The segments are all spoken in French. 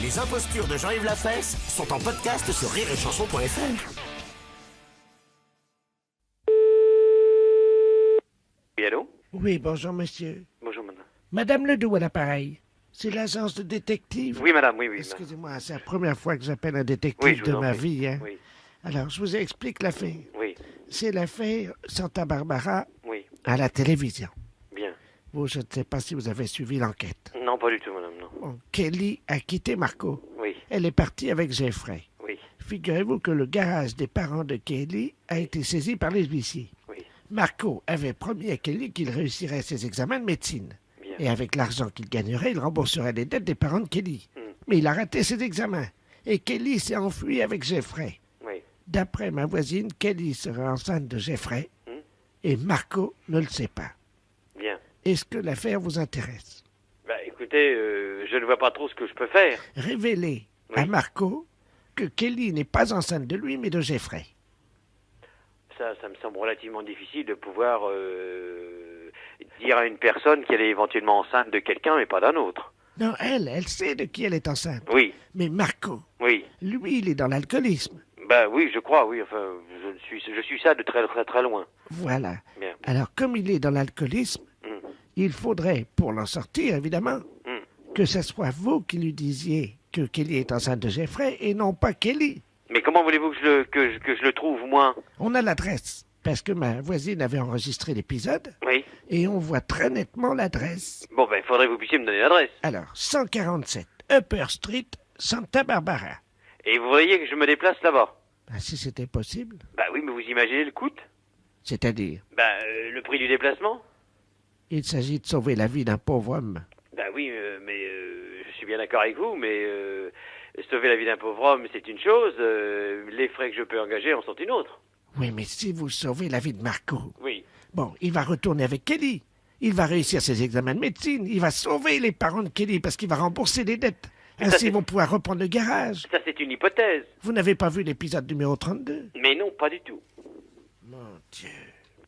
Les impostures de Jean-Yves Lafesse sont en podcast sur rireetchanson.fr. Oui, allô? Oui, bonjour monsieur. Bonjour, madame. Madame Ledoux à l'appareil. C'est l'agence de détective. Oui, madame, oui. Excusez-moi, c'est la première fois que j'appelle un Oui, détective je de vous en ma prie. vie. Hein. Oui, Alors, je vous explique l'affaire. oui, C'est l'affaire Santa Barbara oui. à la télévision. Bien. Vous, je ne sais pas si vous avez suivi l'enquête. Non, pas du tout, madame, non. Bon, Kelly a quitté Marco. Oui, Elle est partie avec Jeffrey. oui, Figurez-vous que le garage des parents de Kelly a été saisi par les huissiers. oui. Marco avait promis à Kelly qu'il réussirait ses examens de médecine. Bien. Et avec l'argent qu'il gagnerait, il rembourserait les dettes des parents de Kelly. Mais il a raté ses examens. Et Kelly s'est enfuie avec Jeffrey. Oui. D'après ma voisine, Kelly serait enceinte de Jeffrey. Et Marco ne le sait pas. Bien. Est-ce que l'affaire vous intéresse? Bah, écoutez, je ne vois pas trop ce que je peux faire. Révélez Oui. à Marco que Kelly n'est pas enceinte de lui, mais de Jeffrey. Ça me semble relativement difficile de pouvoir dire à une personne qu'elle est éventuellement enceinte de quelqu'un, mais pas d'un autre. Non, elle sait de qui elle est enceinte. Oui, Mais Marco, oui. lui, il est dans l'alcoolisme. Bah oui, je crois, oui. Enfin, je suis ça de très, très, très loin. Voilà. Bien. Alors, comme il est dans l'alcoolisme, il faudrait, pour l'en sortir, évidemment, que ce soit vous qui lui disiez que Kelly est enceinte de Jeffrey et non pas Kelly. Mais comment voulez-vous que je le trouve, moi? On a l'adresse, parce que ma voisine avait enregistré l'épisode, Oui. et on voit très nettement l'adresse. Bon, ben, il faudrait que vous puissiez me donner l'adresse. Alors, 147 Upper Street, Santa Barbara. Et vous voyez que je me déplace là-bas. Ben, si c'était possible. Bah oui, mais vous imaginez le coût? C'est-à-dire, Le prix du déplacement? il s'agit de sauver la vie d'un pauvre homme. Bah oui, mais je suis bien d'accord avec vous, mais sauver la vie d'un pauvre homme, c'est une chose. Les frais que je peux engager en sont une autre. Oui, mais si vous sauvez la vie de Marco, Oui. bon, il va retourner avec Kelly. Il va réussir ses examens de médecine. Il va sauver les parents de Kelly parce qu'il va rembourser les dettes. Ainsi, ils vont pouvoir reprendre le garage. Ça, c'est une hypothèse. Vous n'avez pas vu l'épisode numéro 32? Mais non, pas du tout. Mon Dieu.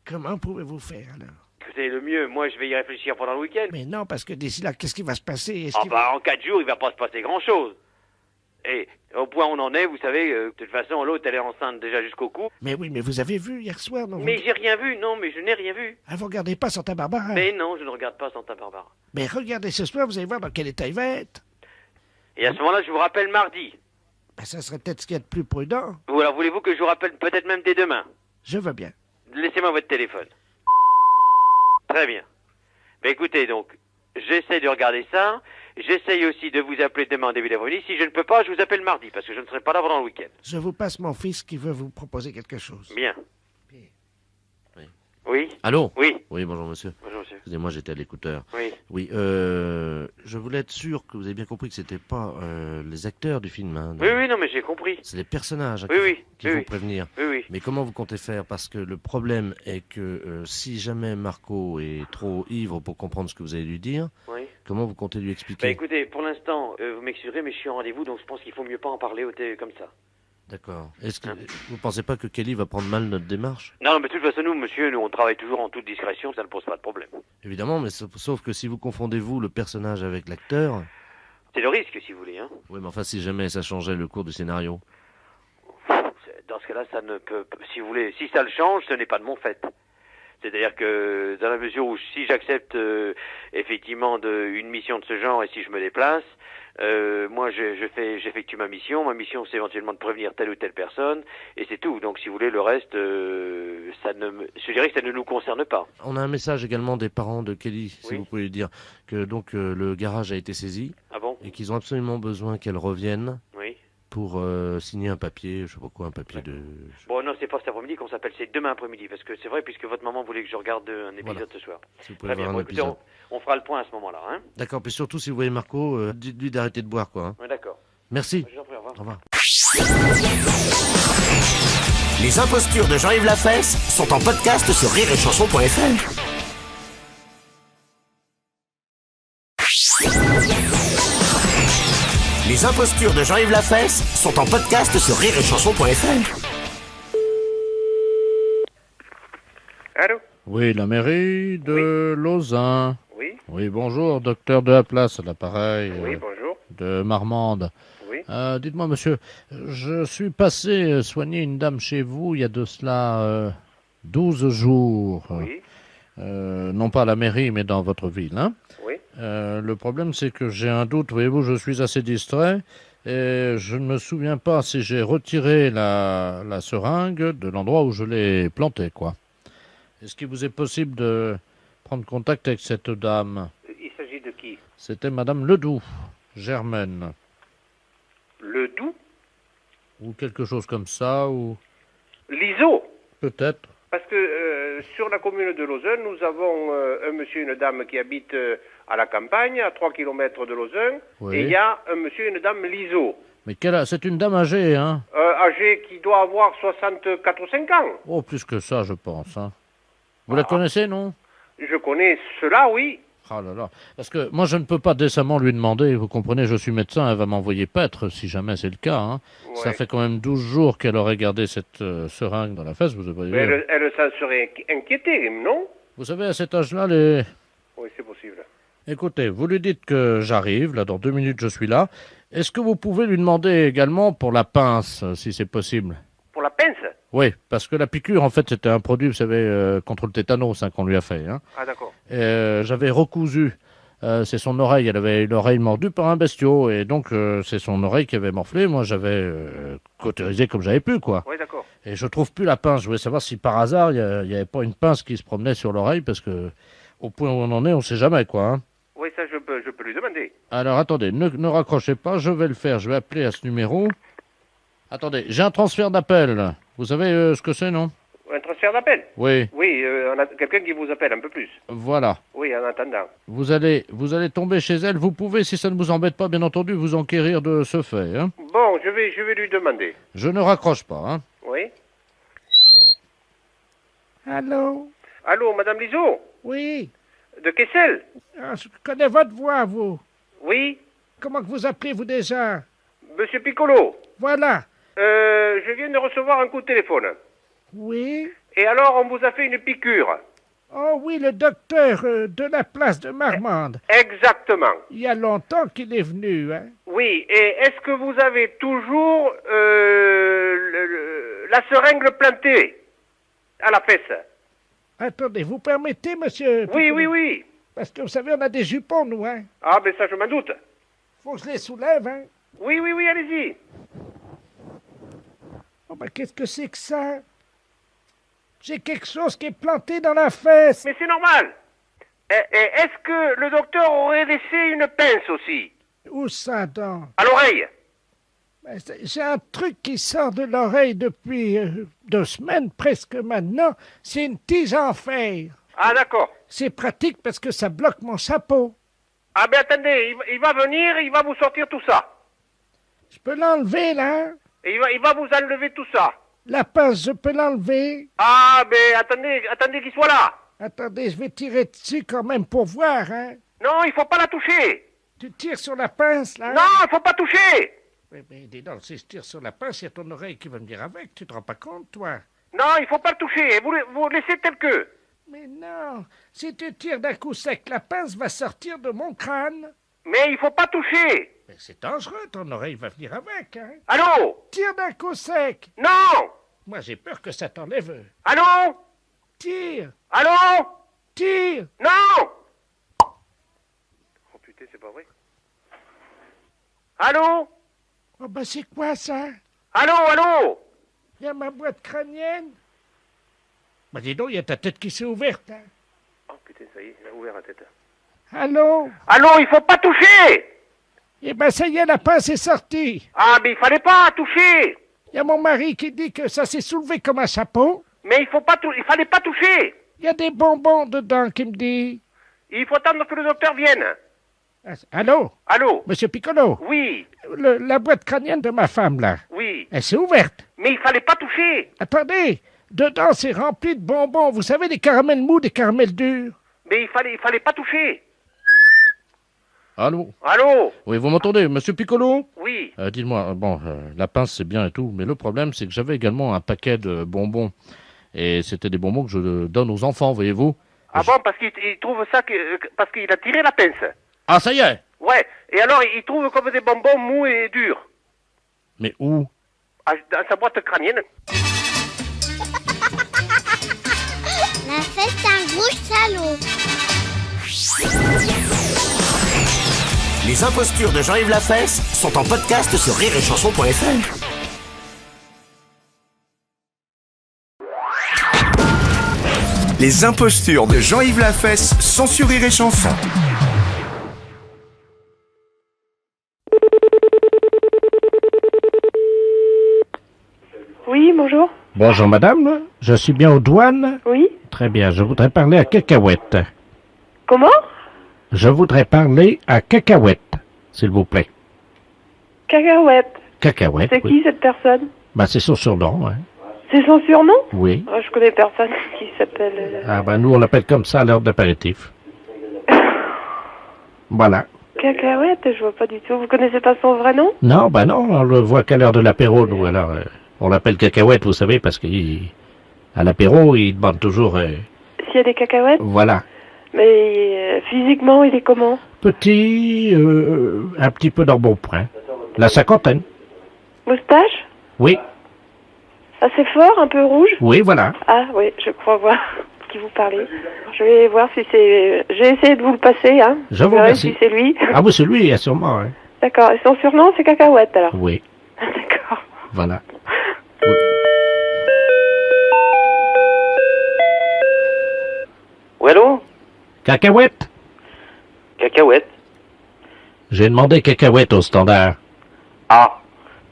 Comment pouvez-vous faire, alors? Écoutez, le mieux, moi, je vais y réfléchir pendant le week-end. Mais non, parce que d'ici là, qu'est-ce qui va se passer? Est-ce Ah qu'il bah, en 4 jours, il va pas se passer grand-chose. Et au point où on en est, vous savez, de toute façon, l'autre, elle est enceinte déjà jusqu'au cou. Mais oui, mais vous avez vu hier soir, non? Mais j'ai rien vu, non, mais je n'ai rien vu. Ah, vous regardez pas Santa Barbara? Mais non, je ne regarde pas Santa Barbara. Mais regardez ce soir, vous allez voir dans quel état il va être. Et à ce moment-là, je vous rappelle mardi. Ben, ça serait peut-être ce qu'il y a de plus prudent. Ou alors, voulez-vous que je vous rappelle peut-être même dès demain? Je veux bien. Laissez-moi votre téléphone. Très bien. Ben écoutez, donc, j'essaie de regarder ça. J'essaye aussi de vous appeler demain en début d'après-midi. Si je ne peux pas, je vous appelle mardi, parce que je ne serai pas là pendant le week-end. Je vous passe mon fils qui veut vous proposer quelque chose. Bien. Oui. Oui? Allô? Oui. Oui, bonjour monsieur. Bonjour, monsieur. Excusez-moi, j'étais à l'écouteur. Oui. Oui, je voulais être sûr que vous avez bien compris que c'était pas les acteurs du film. Hein, Oui, non, mais j'ai compris. C'est les personnages hein, Oui, qui oui, vont oui. prévenir. Oui, oui. Mais comment vous comptez faire? Parce que le problème est que si jamais Marco est trop ivre pour comprendre ce que vous allez lui dire, Oui. comment vous comptez lui expliquer? Ben écoutez, pour l'instant, vous m'excuserez, mais je suis en rendez-vous, donc je pense qu'il faut mieux pas en parler comme ça. D'accord. Est-ce que vous pensez pas que Kelly va prendre mal notre démarche? Non, mais de toute façon, nous, monsieur, nous, on travaille toujours en toute discrétion, ça ne pose pas de problème. Évidemment, mais sauf que si vous confondez vous le personnage avec l'acteur, C'est le risque, si vous voulez, hein. oui, mais enfin si jamais ça changeait le cours du scénario. Dans ce cas-là, ça ne peut... Si vous voulez, si ça le change, ce n'est pas de mon fait. C'est-à-dire que dans la mesure où si j'accepte effectivement une mission de ce genre et si je me déplace, moi j'effectue ma mission. Ma mission c'est éventuellement de prévenir telle ou telle personne et c'est tout. Donc si vous voulez le reste, je dirais que ça ne nous concerne pas. On a un message également des parents de Kelly, si Oui. vous pouvez lui dire que donc le garage a été saisi Ah bon? et qu'ils ont absolument besoin qu'elle revienne Oui. pour signer un papier, je sais pas quoi, un papier de... Bon non, c'est pas cet après-midi qu'on s'appelle, c'est demain après-midi parce que c'est vrai puisque votre maman voulait que je regarde un épisode Voilà. ce soir. Si vous pouvez Très bien. voir Bon, un écoutez, épisode. on fera le point à ce moment-là, hein. D'accord, puis surtout si vous voyez Marco, dites-lui d'arrêter de boire, quoi. Hein. Ouais, d'accord. Merci. Je vous en prie, au revoir. Au revoir. Les impostures de Jean-Yves Lafesse sont en podcast sur rireetchanson.fr. Les impostures de Jean-Yves Lafesse sont en podcast sur rireetchanson.fr. Allô? Oui, la mairie de Lausanne. Oui? Oui, bonjour, docteur de la place à l'appareil. Oui, bonjour. de Marmande. Oui. Dites-moi, monsieur, je suis passé soigner une dame chez vous il y a de cela 12 jours. Oui. Non pas à la mairie, mais dans votre ville. Hein. Oui. Le problème, c'est que j'ai un doute. Voyez-vous, je suis assez distrait. Et je ne me souviens pas si j'ai retiré la seringue de l'endroit où je l'ai plantée, quoi. Est-ce qu'il vous est possible de prendre contact avec cette dame? Il s'agit de qui? C'était Madame Ledoux, Germaine, Ledoux? ou quelque chose comme ça, ou Liseau? peut-être. Parce que sur la commune de Lausanne, nous avons un monsieur et une dame qui habitent à la campagne, à 3 kilomètres de Lausanne, Oui. et il y a un monsieur et une dame Liseau, Mais c'est une dame âgée, hein? âgé qui doit avoir 64 ou 5 ans. Oh, plus que ça, je pense. Hein. Vous la connaissez, non? Je connais cela, oui. Ah là là. Parce que moi, je ne peux pas décemment lui demander, vous comprenez, je suis médecin, elle va m'envoyer paître, si jamais c'est le cas. Hein. Ouais. Ça fait quand même 12 jours qu'elle aurait gardé cette seringue dans la fesse, vous voyez. Mais elle s'en serait inquiétée, non? Vous savez, à cet âge-là, les... Oui, c'est possible. Écoutez, vous lui dites que j'arrive, là, dans 2 minutes, je suis là. Est-ce que vous pouvez lui demander également pour la pince, si c'est possible? Pour la pince? Oui, parce que la piqûre, en fait, c'était un produit, vous savez, contre le tétanos qu'on lui a fait. Hein. Ah, d'accord. J'avais recousu, c'est son oreille, elle avait l'oreille mordue par un bestiau, et donc c'est son oreille qui avait morflé. Moi, j'avais cautérisé comme j'avais pu, quoi. Oui, d'accord. Et je trouve plus la pince. Je voulais savoir si par hasard, il n'y avait pas une pince qui se promenait sur l'oreille, parce que au point où on en est, on sait jamais, quoi. Hein. Oui, ça, je peux lui demander. Alors, attendez, ne raccrochez pas, je vais le faire. Je vais appeler à ce numéro. Attendez, j'ai un transfert d'appel. Vous savez ce que c'est, non? Un transfert d'appel? Oui, Oui, on a quelqu'un qui vous appelle un peu plus. voilà. Oui, en attendant. Vous allez tomber chez elle. Vous pouvez, si ça ne vous embête pas, bien entendu, vous enquérir de ce fait. Hein. Bon, je vais lui demander. Je ne raccroche pas. Hein. Oui. Allô? Allô, Madame Liseau? Oui. De Kessel? Ah, je connais votre voix, vous. Oui. Comment que vous appelez-vous déjà? Monsieur Piccolo? Voilà. Je viens de recevoir un coup de téléphone. Oui. Et alors, on vous a fait une piqûre. Oh oui, le docteur de la place de Marmande. Exactement. Il y a longtemps qu'il est venu, hein? Oui, et est-ce que vous avez toujours la seringue plantée à la fesse? Attendez, vous permettez, monsieur? Oui, oui, oui. Parce que vous savez, on a des jupons, nous, hein? Ah, ben ça, je m'en doute. Faut que je les soulève, hein? Oui, oui, oui, allez-y. Oh, ben, qu'est-ce que c'est que ça? J'ai quelque chose qui est planté dans la fesse. Mais c'est normal. Et est-ce que le docteur aurait laissé une pince aussi? Où ça, donc? À l'oreille? Ben, j'ai un truc qui sort de l'oreille depuis 2 semaines, presque maintenant. C'est une tige en fer. Ah, d'accord. C'est pratique parce que ça bloque mon chapeau. Ah, ben attendez, il va venir, il va vous sortir tout ça. Je peux l'enlever, là? Et il va vous enlever tout ça. La pince, je peux l'enlever? Ah, ben attendez qu'il soit là. Attendez, je vais tirer dessus quand même pour voir, hein? Non, il faut pas la toucher. Tu tires sur la pince, là? Non, il faut pas toucher. Mais dis donc, si je tire sur la pince, il y a ton oreille qui va venir avec. Tu te rends pas compte, toi? Non, il faut pas le toucher. Vous laissez tel que. Mais non, si tu tires d'un coup sec, la pince va sortir de mon crâne. Mais il faut pas toucher. Mais c'est dangereux, ton oreille va venir avec, hein? Allô? Tire d'un coup sec. Non. Moi, j'ai peur que ça t'enlève. Allô? Tire, Allô? tire. Non. Oh putain, c'est pas vrai. Allô? Oh, ben c'est quoi, ça? Allô, allô? Il y a ma boîte crânienne. Ben dis donc, il y a ta tête qui s'est ouverte, hein? Oh putain, ça y est, il a ouvert la tête. Allô? Allô, il faut pas toucher. Eh ben ça y est, la pince est sortie. Ah, mais il fallait pas toucher. Il y a mon mari qui dit que ça s'est soulevé comme un chapeau. Mais il fallait pas toucher. Il y a des bonbons dedans, qui me dit. Il faut attendre que le docteur vienne. Ah, allô? Allô? Monsieur Piccolo? Oui, La boîte crânienne de ma femme, là, oui. elle s'est ouverte. Mais il fallait pas toucher. Attendez, dedans c'est rempli de bonbons. Vous savez, des caramels mous, des caramels durs. Mais il fallait pas toucher. Allô? Allô? Oui, vous m'entendez, monsieur Piccolo? Oui. Dites-moi, bon, la pince c'est bien et tout, mais le problème c'est que j'avais également un paquet de bonbons. Et c'était des bonbons que je donne aux enfants, voyez-vous. Ah bon, parce qu'il trouve ça parce qu'il a tiré la pince. Ah, ça y est! Ouais. Et alors, il trouve comme des bonbons mous et durs. Mais où? Dans sa boîte crânienne. La fête, c'est un gros salaud. Les impostures de Jean-Yves Lafesse sont en podcast sur rireetchanson.fr. Les impostures de Jean-Yves Lafesse sont sur Rire et Chanson. Oui, bonjour. Bonjour madame, je suis bien aux douanes. Oui. Très bien, je voudrais parler à Cacahuète. Comment? Je voudrais parler à Cacahuète, s'il vous plaît. Cacahuète. Cacahuète, C'est oui. qui cette personne? Bah c'est son surnom, hein. C'est son surnom? Oui. Je connais personne qui s'appelle... Ah bah nous on l'appelle comme ça à l'heure d'apéritif. Voilà. Cacahuète, je vois pas du tout. Vous connaissez pas son vrai nom? Non, bah non, on le voit qu'à l'heure de l'apéro, nous, alors... on l'appelle Cacahuète, vous savez, parce qu'à l'apéro, il demande toujours... S'il y a des cacahuètes? Voilà. Mais physiquement, il est comment? Petit, un petit peu d'embonpoint. La cinquantaine. Moustache? Oui, Assez fort, un peu rouge? oui, voilà. Ah oui, je crois voir qui vous parlez. Je vais voir si c'est... J'ai essayé de vous le passer, hein. Je vous verrai remercie. si c'est lui. Ah oui, c'est lui, sûrement, hein. D'accord. Et son surnom, c'est Cacahuète, alors? Oui, D'accord. voilà. Oui, allô? Cacahuète? Cacahuète. J'ai demandé Cacahuète au standard. Ah,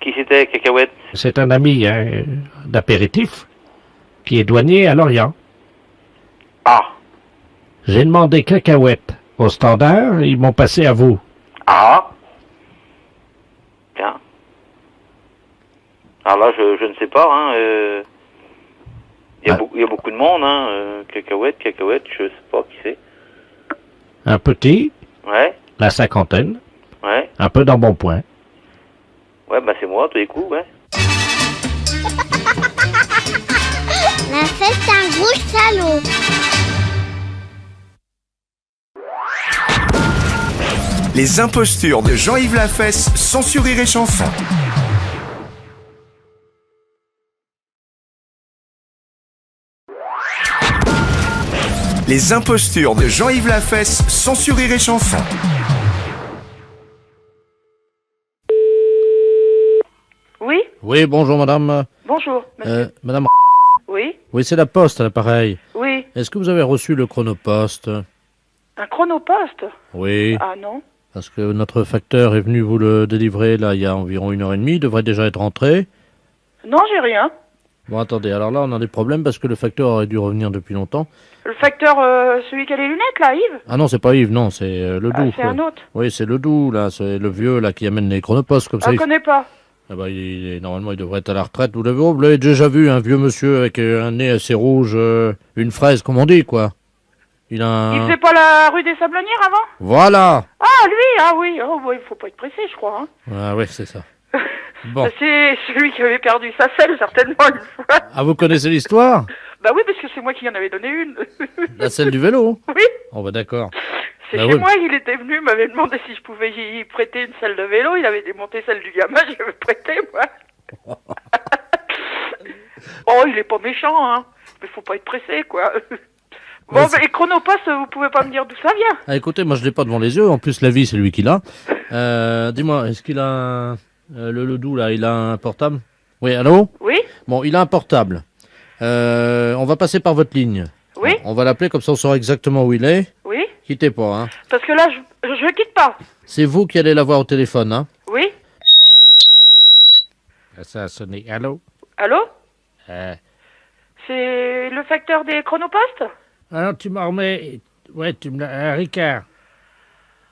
qui c'était, Cacahuète? C'est un ami, hein, d'apéritif, qui est douanier à Lorient. Ah, J'ai demandé Cacahuète au standard, ils m'ont passé à vous. ah. Bien. Alors là, je ne sais pas, hein. Il y a beaucoup de monde, hein. Cacahuète, je sais pas qui c'est. Un petit, Ouais, la cinquantaine, ouais. un peu d'embonpoint. Ouais, bah c'est moi, tous les coups, ouais. La fête, c'est un gros salaud. Les impostures de Jean-Yves Lafesse sont sur Rire et Chanson. Les impostures de Jean-Yves Lafesse sont sur Rire et Chanson. Oui? Oui, bonjour madame. Bonjour, monsieur. Madame... Oui? Oui, c'est la poste à l'appareil. Oui. Est-ce que vous avez reçu le chronopost? Un chronopost? Oui, Ah non. parce que notre facteur est venu vous le délivrer là il y a environ 1h30, il devrait déjà être rentré. Non, j'ai rien. Bon, attendez, alors là on a des problèmes parce que le facteur aurait dû revenir depuis longtemps. Le facteur, celui qui a les lunettes, là, Yves? Ah non, c'est pas Yves, non, c'est le Ah, doux. c'est un autre. Oui, c'est le doux, là, c'est le vieux là qui amène les chronopostes comme Je ça. ne connais pas. Ah bah, normalement, il devrait être à la retraite. Vous l'avez déjà vu, un vieux monsieur avec un nez assez rouge, une fraise, comme on dit, quoi. Il a un... Il faisait pas la rue des Sablonnières avant? Voilà. Ah, lui, ah oui. Oh, bah, il faut pas être pressé, je crois. Hein. Ah ouais, c'est ça. Bon. C'est celui qui avait perdu sa selle, certainement, une fois. Ah, vous connaissez l'histoire? Bah oui, parce que c'est moi qui en avais donné une. La selle du vélo? Oui. Oh bah d'accord. C'est Bah chez oui. moi, il était venu, m'avait demandé si je pouvais y prêter une selle de vélo. Il avait démonté celle du gamin, j'avais prêté, moi. Oh, il est pas méchant, hein. Mais faut pas être pressé, quoi. Bon, bah, et Chronopost, vous pouvez pas me dire d'où ça vient? Ah, écoutez, moi je l'ai pas devant les yeux. En plus, la vie, c'est lui qui l'a. Dis-moi, est-ce qu'il a le doux là, il a un portable? Oui, allô? Oui? Bon, il a un portable. On va passer par votre ligne. Oui? On va l'appeler comme ça on saura exactement où il est. Oui? Quittez pas, hein. Parce que là, je quitte pas. C'est vous qui allez l'avoir au téléphone, hein. Oui? Ça a sonné. Allô? Allô? Euh, C'est le facteur des Chronopost? alors tu m'en remets... Ouais, tu me l'as... Ricard.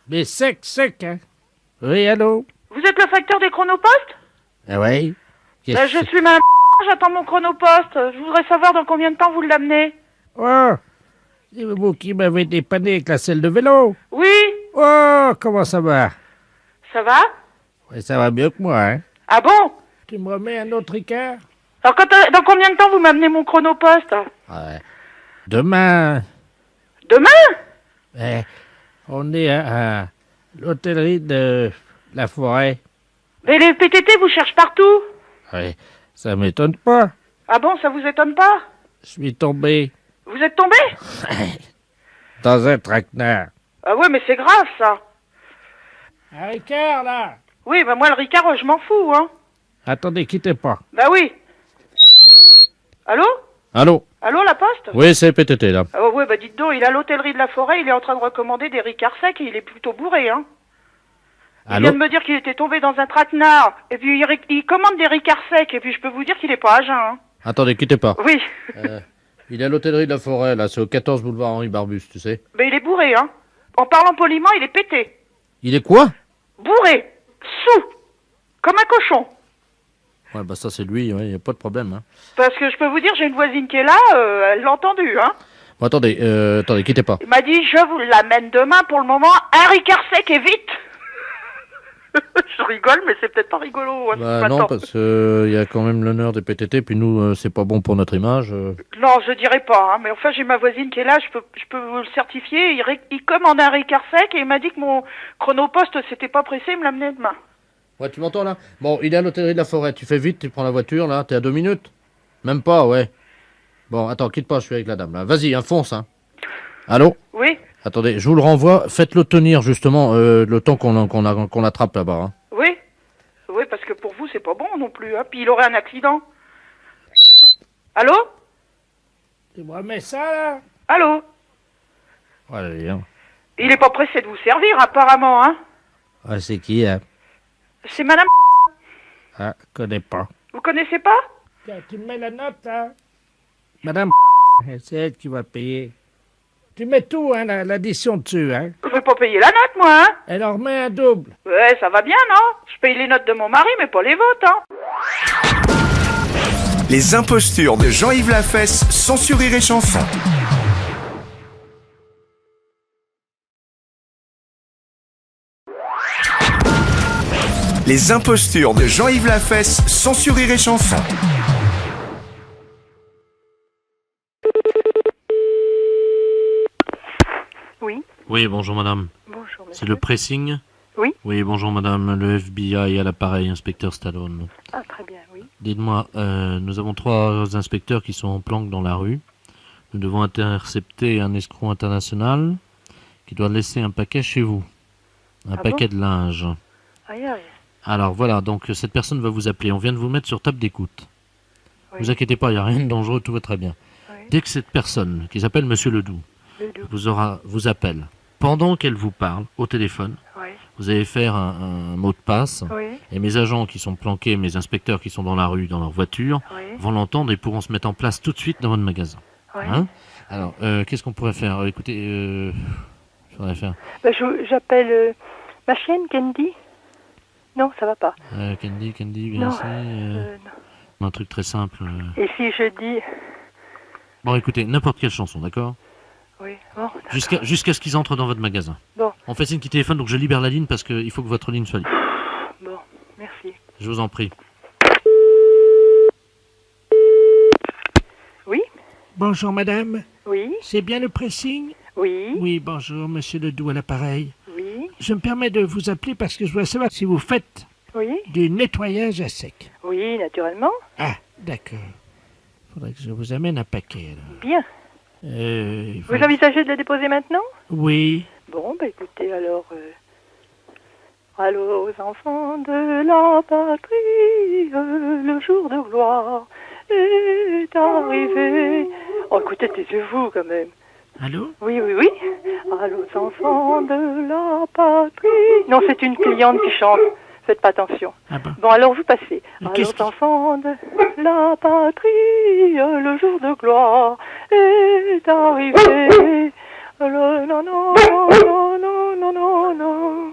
Mais sec, hein? Oui, allô? Vous êtes le facteur des Chronopost? Ah ouais? Bah, je suis madame j'attends mon Chronopost. Je voudrais savoir dans combien de temps vous l'amenez. Oh! C'est vous qui m'avez dépanné avec la selle de vélo? Oui? Oh, comment ça va? Ça va? Ouais, ça va mieux que moi, hein? Ah bon? Tu me remets un autre Ricard? Alors, dans combien de temps vous m'amenez mon Chronopost? Ouais. Demain, Demain? on est à L'hôtellerie de la forêt. Mais les PTT vous cherchent partout. Oui, ça m'étonne pas. Ah bon, ça vous étonne pas? Je suis tombé Vous êtes tombé? dans un traquenard. Ah ouais, mais c'est grave, ça. Un Ricard, là. Oui, bah moi, le Ricard, je m'en fous, hein. Attendez, quittez pas. Bah oui. Allô? Allô? Allô, la poste? Oui, c'est PTT, là. Ah ouais, bah dites donc, il est à l'hôtellerie de la Forêt, il est en train de recommander des Ricards secs et il est plutôt bourré, hein. Il Allô? vient de me dire qu'il était tombé dans un traquenard. Et puis il commande des Ricards secs, et puis je peux vous dire qu'il est pas à jeun, hein. Attendez, quittez pas. Oui. Il est à l'hôtellerie de la Forêt, là. C'est au 14 boulevard Henri Barbus, tu sais. Mais il est bourré, hein. En parlant poliment, il est pété. Il est quoi? Bourré. Sous. Comme un cochon. Ouais, bah ça, c'est lui, ouais, y a pas de problème, hein. Parce que je peux vous dire, j'ai une voisine qui est là, elle l'a entendu, hein. Bon, attendez, quittez pas. Il m'a dit, je vous l'amène demain, pour le moment, un Ricard sec et vite. Je rigole, mais c'est peut-être pas rigolo. Hein, Bah non, parce qu'il y a quand même l'honneur des PTT, puis nous, c'est pas bon pour notre image. Non, je dirais pas, hein, mais enfin, j'ai ma voisine qui est là, je peux vous le certifier. Il commande un Ricard sec et il m'a dit que mon chronopost s'était pas pressé, il me l'amenait demain. Ouais, tu m'entends, là? Bon, il est à l'hôtellerie de la Forêt. Tu fais vite, tu prends la voiture, là. T'es à 2 minutes? Même pas, ouais. Bon, attends, quitte pas, je suis avec la dame, là. Vas-y, fonce, hein. Allô? Oui? Attendez, je vous le renvoie. Faites-le tenir, justement, le temps qu'on l'attrape là-bas, hein. Oui? Oui, parce que pour vous, c'est pas bon non plus, hein. Puis il aurait un accident. Allô? Tu me remets ça, là? Allô? Allez, hein. Il est pas pressé de vous servir, apparemment, hein. Ah, c'est qui, hein? C'est madame... Ah, connais pas. Vous connaissez pas? Tiens, tu me mets la note, là? Madame, c'est elle qui va payer. Tu mets tout, hein, l'addition dessus, hein? Je vais pas payer la note, moi, hein. Elle en remet un double. Ouais, ça va bien, non? Je paye les notes de mon mari, mais pas les vôtres, hein. Les impostures de Jean-Yves Lafesse, sans sourire et chanson. Les impostures de Jean-Yves Lafesse, sans sourire et chanson. Oui. Oui, bonjour madame. Bonjour, monsieur. C'est le pressing? Oui. Oui, bonjour madame, le FBI à l'appareil, inspecteur Stallone. Ah, très bien, oui. Dites-moi, nous avons 3 inspecteurs qui sont en planque dans la rue. Nous devons intercepter un escroc international qui doit laisser un paquet chez vous. Un paquet de linge. Aïe, aïe. Alors voilà, donc cette personne va vous appeler. On vient de vous mettre sur table d'écoute. Oui. Vous inquiétez pas, il n'y a rien de dangereux, tout va très bien. Oui. Dès que cette personne, qui s'appelle Monsieur Ledoux, vous appelle, pendant qu'elle vous parle au téléphone, Oui. vous allez faire un mot de passe, Oui. et mes agents qui sont planqués, mes inspecteurs qui sont dans la rue, dans leur voiture, Oui. vont l'entendre et pourront se mettre en place tout de suite dans votre magasin. Oui. Hein? Alors, qu'est-ce qu'on pourrait faire? Écoutez, faudrait faire... Bah, j'appelle ma chienne, Candy. Non, ça va pas. Candy, viens Non, ici. non. Un truc très simple. Et si je dis... Bon, écoutez, n'importe quelle chanson, d'accord? Oui, bon. Jusqu'à ce qu'ils entrent dans votre magasin. Bon. On fait signe qui téléphone, donc je libère la ligne parce qu'il faut que votre ligne soit libre. Bon, merci. Je vous en prie. Oui? Bonjour, madame. Oui? C'est bien le pressing? Oui? Oui, bonjour, monsieur Ledoux à l'appareil. Oui? Je me permets de vous appeler parce que je voudrais savoir si vous faites Oui? du nettoyage à sec. Oui, naturellement. Ah, d'accord. Faudrait que je vous amène un paquet, alors. Bien. Vous Vous envisagez de le déposer maintenant? Oui. Bon, bah écoutez, alors... Allô aux enfants de la patrie, le jour de gloire est arrivé. Oh, écoutez, taisez-vous quand même. Allô? Oui, oui, oui. Allô aux enfants de la patrie. Non, c'est une cliente qui chante. Faites pas attention. Ah bon? Bon, alors vous passez. Allô qu'est-ce aux enfants de la patrie, le jour de gloire est arrivé. Non, non, non, non, non, non, non, non.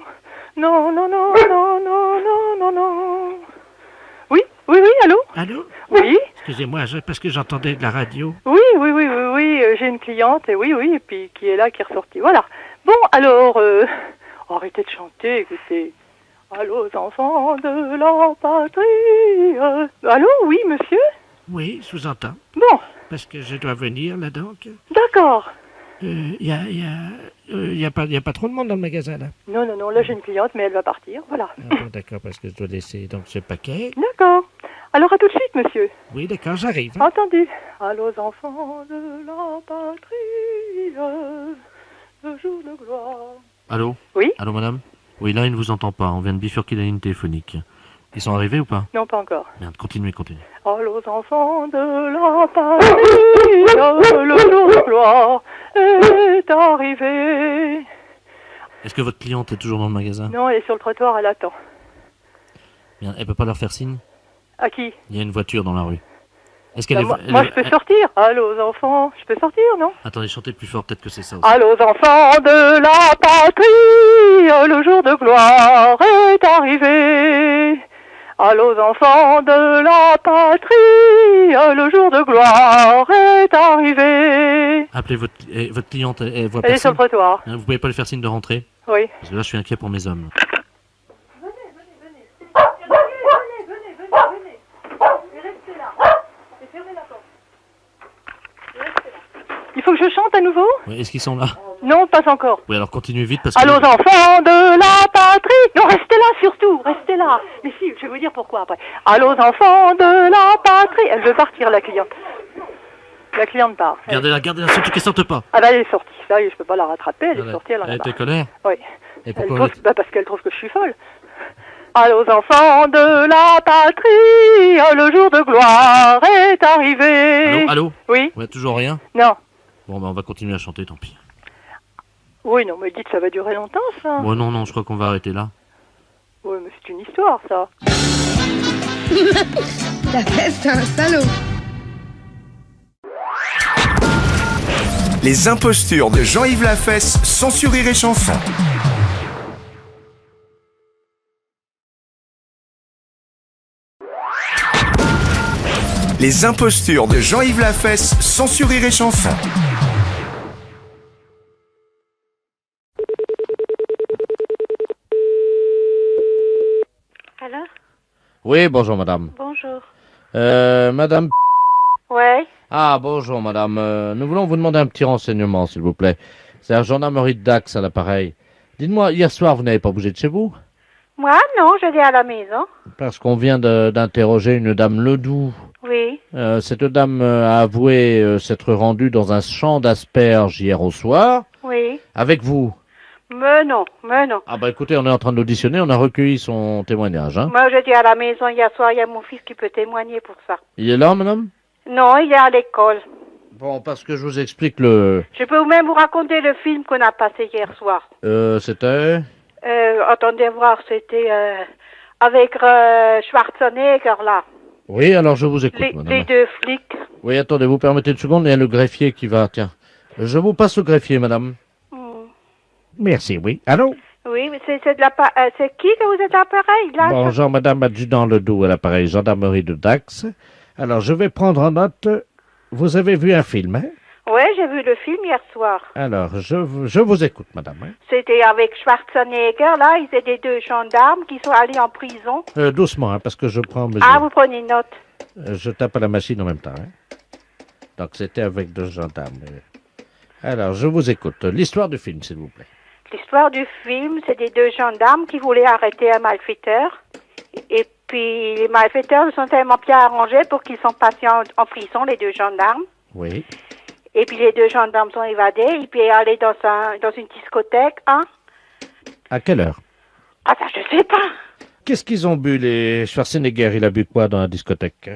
Non, non, non, non, non, non, non, non. Oui, oui, oui, allô? Allô? Oui? Excusez-moi, parce que j'entendais de la radio. Oui, oui, oui, oui, oui, j'ai une cliente, et oui, oui, et puis qui est là, qui est ressortie. Voilà. Bon, alors, arrêtez de chanter, écoutez. Allô, aux enfants de la patrie. Allô, oui, monsieur? Oui, je vous entends. Bon, Parce que je dois venir, là, donc. d'accord. y a pas trop de monde dans le magasin, là. Non, non, non, là j'ai une cliente, mais elle va partir, voilà. Ah bon, d'accord, parce que je dois laisser donc ce paquet. D'accord. Alors à tout de suite, monsieur. Oui, d'accord, j'arrive. Hein. Entendu. Allô, enfants de la patrie, le jour de gloire. Allô? Oui? Allô, madame? Oui, là, il ne vous entend pas. On vient de bifurquer la ligne téléphonique. Ils sont arrivés ou pas? Non, pas encore. Merde, continuez. Allô, enfants de la patrie, le jour de gloire est arrivé. Est-ce que votre cliente est toujours dans le magasin? Non, elle est sur le trottoir, elle attend. Bien, elle peut pas leur faire signe? À qui? Il y a une voiture dans la rue. Est-ce qu'elle Ben, est... moi, je peux sortir. Allô, enfants, je peux sortir, non? Attendez, chantez plus fort, peut-être que c'est ça aussi. Allô, enfants de la patrie, le jour de gloire est arrivé. Allô, enfants de la patrie, le jour de gloire est arrivé. Appelez votre cliente, elle voit Elle est sur le personne. trottoir. Hein, vous pouvez pas lui faire signe de rentrer? Oui. Parce que là, je suis inquiet pour mes hommes. Il faut que je chante à nouveau? Ouais, est-ce qu'ils sont là? Non, pas encore. Oui, alors continuez vite parce que... Allô, enfants de la patrie. Non, restez là surtout, restez là. Mais si, je vais vous dire pourquoi après. Allô, enfants de la patrie. Elle veut partir, la cliente. La cliente part. Gardez-la, surtout qu'elle sorte pas. Ah bah elle est sortie. Ça y est, je peux pas la rattraper. Elle est sortie, elle en a Elle marre. était colère? Oui. Et Elle pourquoi trouve, parce qu'elle trouve que je suis folle. Allô, enfants de la patrie, le jour de gloire est arrivé. Allô? Oui? Ouais, toujours rien? Non. Bon, bah on va continuer à chanter, tant pis. Oui, non, mais dites, ça va durer longtemps, ça. Bon, non, je crois qu'on va arrêter là. Oui, mais c'est une histoire, ça. La fesse, c'est un salaud. Les impostures de Jean-Yves Lafesse, sans sourire et chanson. Les impostures de Jean-Yves Lafesse, sans sourire et chanson. Alors? Oui, bonjour madame. Bonjour. Madame... Ouais. Ah, bonjour madame. Nous voulons vous demander un petit renseignement, s'il vous plaît. C'est la gendarmerie de Dax à l'appareil. Dites-moi, hier soir, vous n'avez pas bougé de chez vous? Moi, non, je vais à la maison. Parce qu'on vient d'interroger une dame Ledoux. Oui. Cette dame a avoué s'être rendue dans un champ d'asperges hier au soir. Oui. Avec vous. Mais non. Ah bah écoutez, on est en train de l'auditionner, on a recueilli son témoignage. Hein. Moi, je dis à la maison hier soir, il y a mon fils qui peut témoigner pour ça. Il est là, madame? Non, il est à l'école. Bon, parce que je vous explique le... Je peux même vous raconter le film qu'on a passé hier soir. C'était... Attendez voir, c'était avec Schwarzenegger, là. Oui, alors je vous écoute, madame. Les deux flics. Oui, attendez, vous permettez une seconde, il y a le greffier qui va... Tiens, je vous passe le greffier, madame. Merci, oui. Allô? Oui, mais c'est qui que vous êtes à l'appareil, là? Bonjour, madame adjudant Ledoux à l'appareil gendarmerie de Dax. Alors, je vais prendre en note... Vous avez vu un film, hein? Oui, j'ai vu le film hier soir. Alors, je vous écoute, madame. Hein? C'était avec Schwarzenegger, là, ils étaient deux gendarmes qui sont allés en prison. Doucement, hein, parce que je prends mesure. Ah, vous prenez une note. Je tape à la machine en même temps. Hein? Donc, c'était avec deux gendarmes. Alors, je vous écoute. L'histoire du film, s'il vous plaît. L'histoire du film, c'est des deux gendarmes qui voulaient arrêter un malfaiteur. Et puis, les malfaiteurs se sont tellement bien arrangés pour qu'ils sont passés en prison, les deux gendarmes. Oui. Et puis, les deux gendarmes sont évadés et puis allés dans une discothèque, hein. À quelle heure? Ah, ça, je sais pas. Qu'est-ce qu'ils ont bu, les Schwarzenegger? Il a bu quoi dans la discothèque?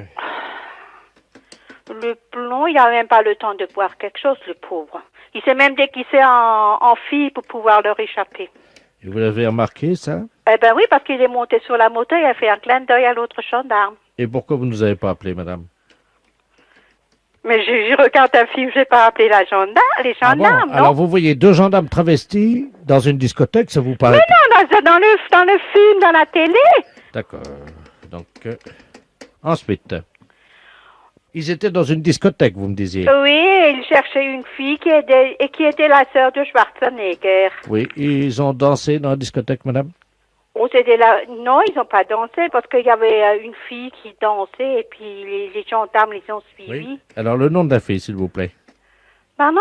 Le plomb, il n'a même pas le temps de boire quelque chose, le pauvre. Il s'est même déguisé en fille pour pouvoir leur échapper. Et vous l'avez remarqué, ça? Eh ben oui, parce qu'il est monté sur la moto et il a fait un clin d'œil à l'autre gendarme. Et pourquoi vous ne nous avez pas appelé, madame? Mais je regarde un film, je n'ai pas appelé les gendarmes, non? Alors vous voyez deux gendarmes travestis dans une discothèque, ça vous paraît... Mais non, dans le film, dans la télé. D'accord. Donc, ensuite, ils étaient dans une discothèque, vous me disiez? Oui, ils cherchaient une fille qui était la sœur de Schwarzenegger. Oui, ils ont dansé dans la discothèque, madame? Oh, c'était là. Non, ils n'ont pas dansé parce qu'il y avait une fille qui dansait et puis les gendarmes les ont suivis. Oui. Alors, le nom de la fille, s'il vous plaît? Pardon?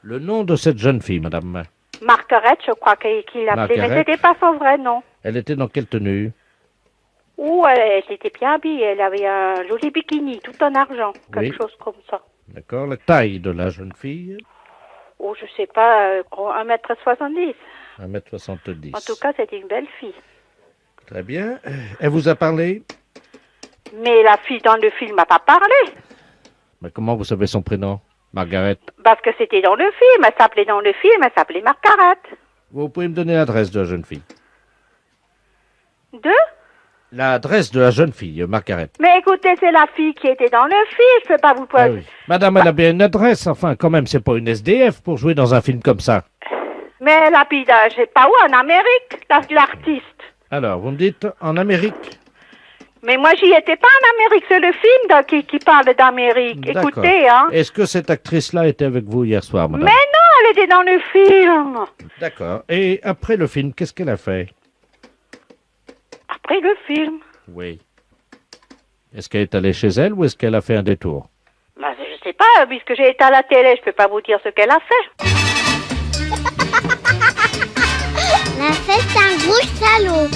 Le nom de cette jeune fille, madame. Margaret, je crois qu'il l'appelait, mais Margaret. c'était pas son vrai nom. Elle était dans quelle tenue? Elle était bien habillée, elle avait un joli bikini, tout en argent, quelque chose comme ça. D'accord, la taille de la jeune fille? Oh, je sais pas, 1m70. 1m70. En tout cas, c'était une belle fille. Très bien. Elle vous a parlé? Mais la fille dans le film m'a pas parlé. Mais comment vous savez son prénom? Margaret. Parce que c'était dans le film, elle s'appelait Margaret. Vous pouvez me donner l'adresse de la jeune fille? De? L'adresse de la jeune fille, Margaret. Mais écoutez, c'est la fille qui était dans le film, je peux pas vous poser. Ah oui. Madame, elle a bien une adresse, enfin, quand même, c'est pas une SDF pour jouer dans un film comme ça. Mais elle habite, je sais pas où, en Amérique, l'artiste. Alors, vous me dites, en Amérique? Mais moi, j'y étais pas en Amérique, c'est le film qui parle d'Amérique. D'accord. Écoutez, hein. Est-ce que cette actrice-là était avec vous hier soir, madame? Mais non, elle était dans le film. D'accord. Et après le film, qu'est-ce qu'elle a fait? Après le film. Oui. Est-ce qu'elle est allée chez elle ou est-ce qu'elle a fait un détour? Bah, je sais pas, puisque j'ai été à la télé, je peux pas vous dire ce qu'elle a fait. La fête, c'est un gros salaud.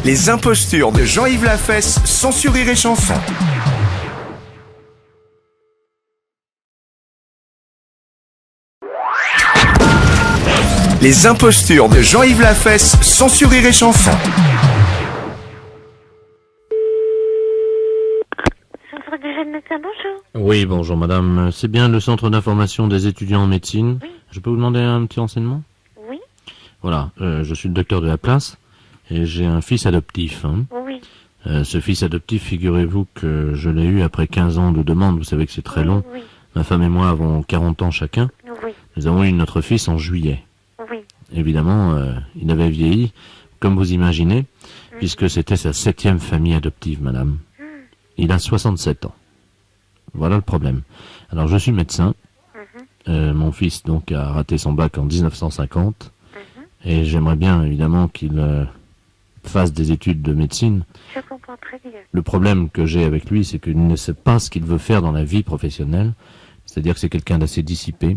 Les impostures de Jean-Yves Lafesse, sans Rire et Chanson. Les impostures de Jean-Yves Lafesse, sans Rire et Chanson. Centre de jeunes médecins, bonjour. Oui, bonjour madame. C'est bien le centre d'information des étudiants en médecine. Oui. Je peux vous demander un petit renseignement? Oui. Voilà, je suis le docteur de la place et j'ai un fils adoptif. Hein. Oui. Ce fils adoptif, figurez-vous que je l'ai eu après 15 ans de demande. Vous savez que c'est très long. Oui. Ma femme et moi avons 40 ans chacun. Oui. Nous avons eu notre fils en juillet. Oui. Évidemment, il avait vieilli, comme vous imaginez, puisque c'était sa 7e famille adoptive, madame. Il a 67 ans. Voilà le problème. Alors, je suis médecin. Mon fils, donc, a raté son bac en 1950. Et j'aimerais bien, évidemment, qu'il fasse des études de médecine. Je comprends très bien. Le problème que j'ai avec lui, c'est qu'il ne sait pas ce qu'il veut faire dans la vie professionnelle. C'est-à-dire que c'est quelqu'un d'assez dissipé.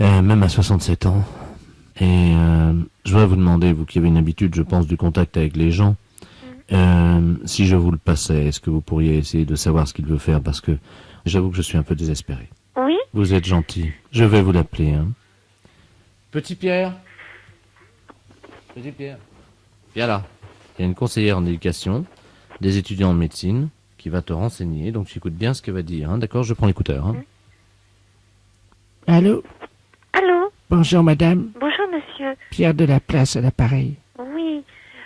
Même à 67 ans. Et je voudrais vous demander, vous qui avez une habitude, je pense, du contact avec les gens, si je vous le passais, est-ce que vous pourriez essayer de savoir ce qu'il veut faire? Parce que j'avoue que je suis un peu désespéré. Oui. Vous êtes gentil. Je vais vous l'appeler. Hein. Petit Pierre. Petit Pierre. Viens là. Il y a une conseillère en éducation, des étudiants en médecine, qui va te renseigner. Donc tu écoutes bien ce qu'elle va dire. Hein. D'accord? Je prends l'écouteur. Hein. Allô? Allô? Bonjour, madame. Bonjour, monsieur. Pierre de la Place à l'appareil. Oui.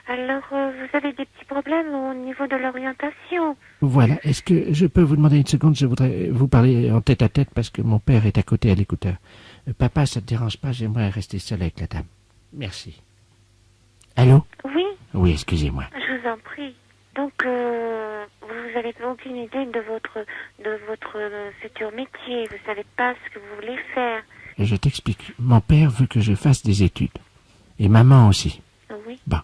Alors, vous avez des petits problèmes au niveau de l'orientation. Voilà. Est-ce que je peux vous demander une seconde? Je voudrais vous parler en tête à tête parce que mon père est à côté à l'écouteur. Papa, ça te dérange pas? J'aimerais rester seul avec la dame. Merci. Allô? Oui. Oui, excusez-moi. Je vous en prie. Donc, vous n'avez aucune idée de votre futur métier. Vous savez pas ce que vous voulez faire. Je t'explique. Mon père veut que je fasse des études. Et maman aussi. Oui. Bon.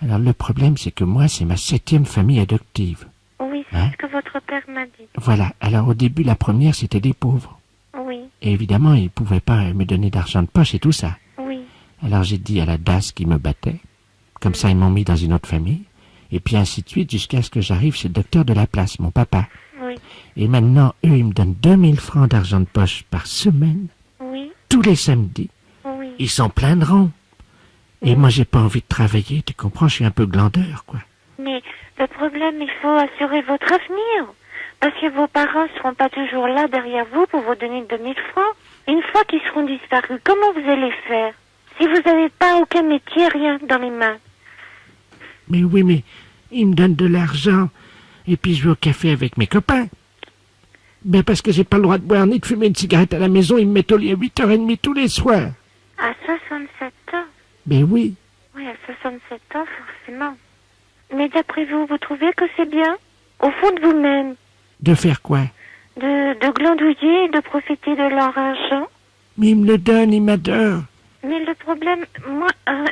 Alors, le problème, c'est que moi, c'est ma 7e famille adoptive. Oui, c'est ce que votre père m'a dit. Voilà. Alors, au début, la première, c'était des pauvres. Oui. Et évidemment, ils pouvaient pas me donner d'argent de poche et tout ça. Oui. Alors, j'ai dit à la DAS qui me battait. Comme ça, ils m'ont mis dans une autre famille. Et puis, ainsi de suite, jusqu'à ce que j'arrive chez le docteur de la place, mon papa. Oui. Et maintenant, eux, ils me donnent 2000 francs d'argent de poche par semaine. Oui. Tous les samedis. Oui. Ils s'en plaindront. Et moi, j'ai pas envie de travailler, tu comprends, je suis un peu glandeur, quoi. Mais le problème, il faut assurer votre avenir. Parce que vos parents seront pas toujours là derrière vous pour vous donner 2000 francs. Une fois qu'ils seront disparus, comment vous allez faire? Si vous n'avez pas aucun métier, rien dans les mains. Mais oui, mais ils me donnent de l'argent. Et puis je vais au café avec mes copains. Ben parce que j'ai pas le droit de boire ni de fumer une cigarette à la maison, ils me mettent au lit à 8h30 tous les soirs. À 67 ans? Ben oui. Oui, à 67 ans, forcément. Mais d'après vous, vous trouvez que c'est bien? Au fond de vous-même? De faire quoi? De glandouiller et de profiter de leur argent? Mais ils me le donnent, ils m'adorent. Mais le problème, moi,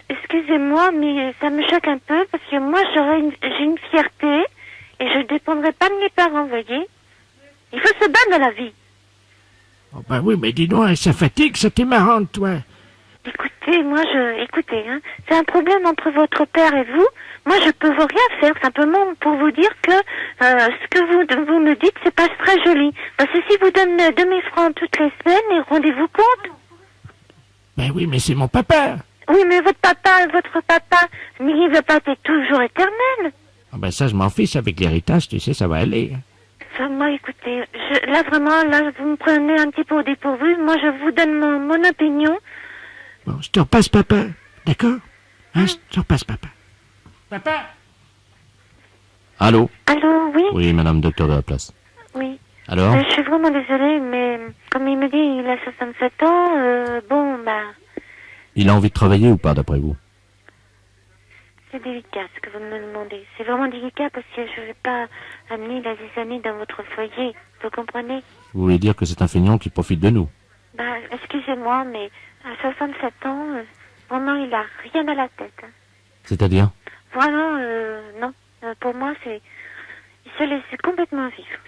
excusez-moi, mais ça me choque un peu parce que moi, j'ai une fierté et je ne dépendrai pas de mes parents, voyez? Il faut se battre dans la vie. Oh, bah oui, mais dis-donc, ça fatigue, ça t'est marrante, toi. Écoutez, hein, c'est un problème entre votre père et vous. Moi, je peux vous rien faire, simplement pour vous dire que ce que vous me dites, c'est pas très joli. Parce que si vous donnez 2000 francs toutes les semaines, rendez-vous compte? Ben oui, mais c'est mon papa. Oui, mais votre papa, il ne va pas être toujours éternel. Ah ben ça, je m'en fiche avec l'héritage, tu sais, ça va aller. Ça, moi, écoutez, là, vraiment, vous me prenez un petit peu au dépourvu. Moi, je vous donne mon opinion. Bon, je te repasse papa, d'accord? Hein, je te repasse papa. Papa! Allô? Allô, oui? Oui, madame, docteur de la place. Oui. Alors? Je suis vraiment désolée, mais comme il me dit, il a 67 ans, Il a envie de travailler ou pas, d'après vous? c'est délicat ce que vous me demandez. C'est vraiment délicat parce que je ne vais pas amener la zizanie dans votre foyer. Vous comprenez? Vous voulez dire que c'est un feignant qui profite de nous? Excusez-moi, mais à 67 ans, vraiment, il a rien à la tête. Hein. C'est-à-dire? Vraiment, non. Pour moi, il se laisse complètement vivre.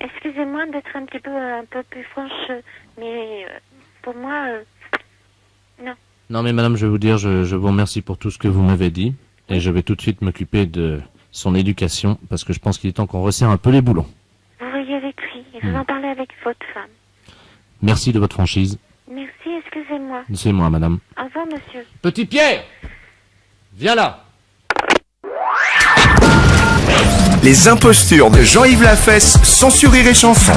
Excusez-moi d'être un peu plus franche, mais pour moi, non. Non mais madame, je vais vous dire, je vous remercie pour tout ce que vous m'avez dit, et je vais tout de suite m'occuper de son éducation, parce que je pense qu'il est temps qu'on resserre un peu les boulons. Vous voyez avec lui, et vous en parlez avec votre femme. Merci de votre franchise. Merci, excusez-moi. C'est moi, madame. Au revoir, monsieur. Petit Pierre, viens là. Les impostures de Jean-Yves Lafesse, sans sourire et chanson.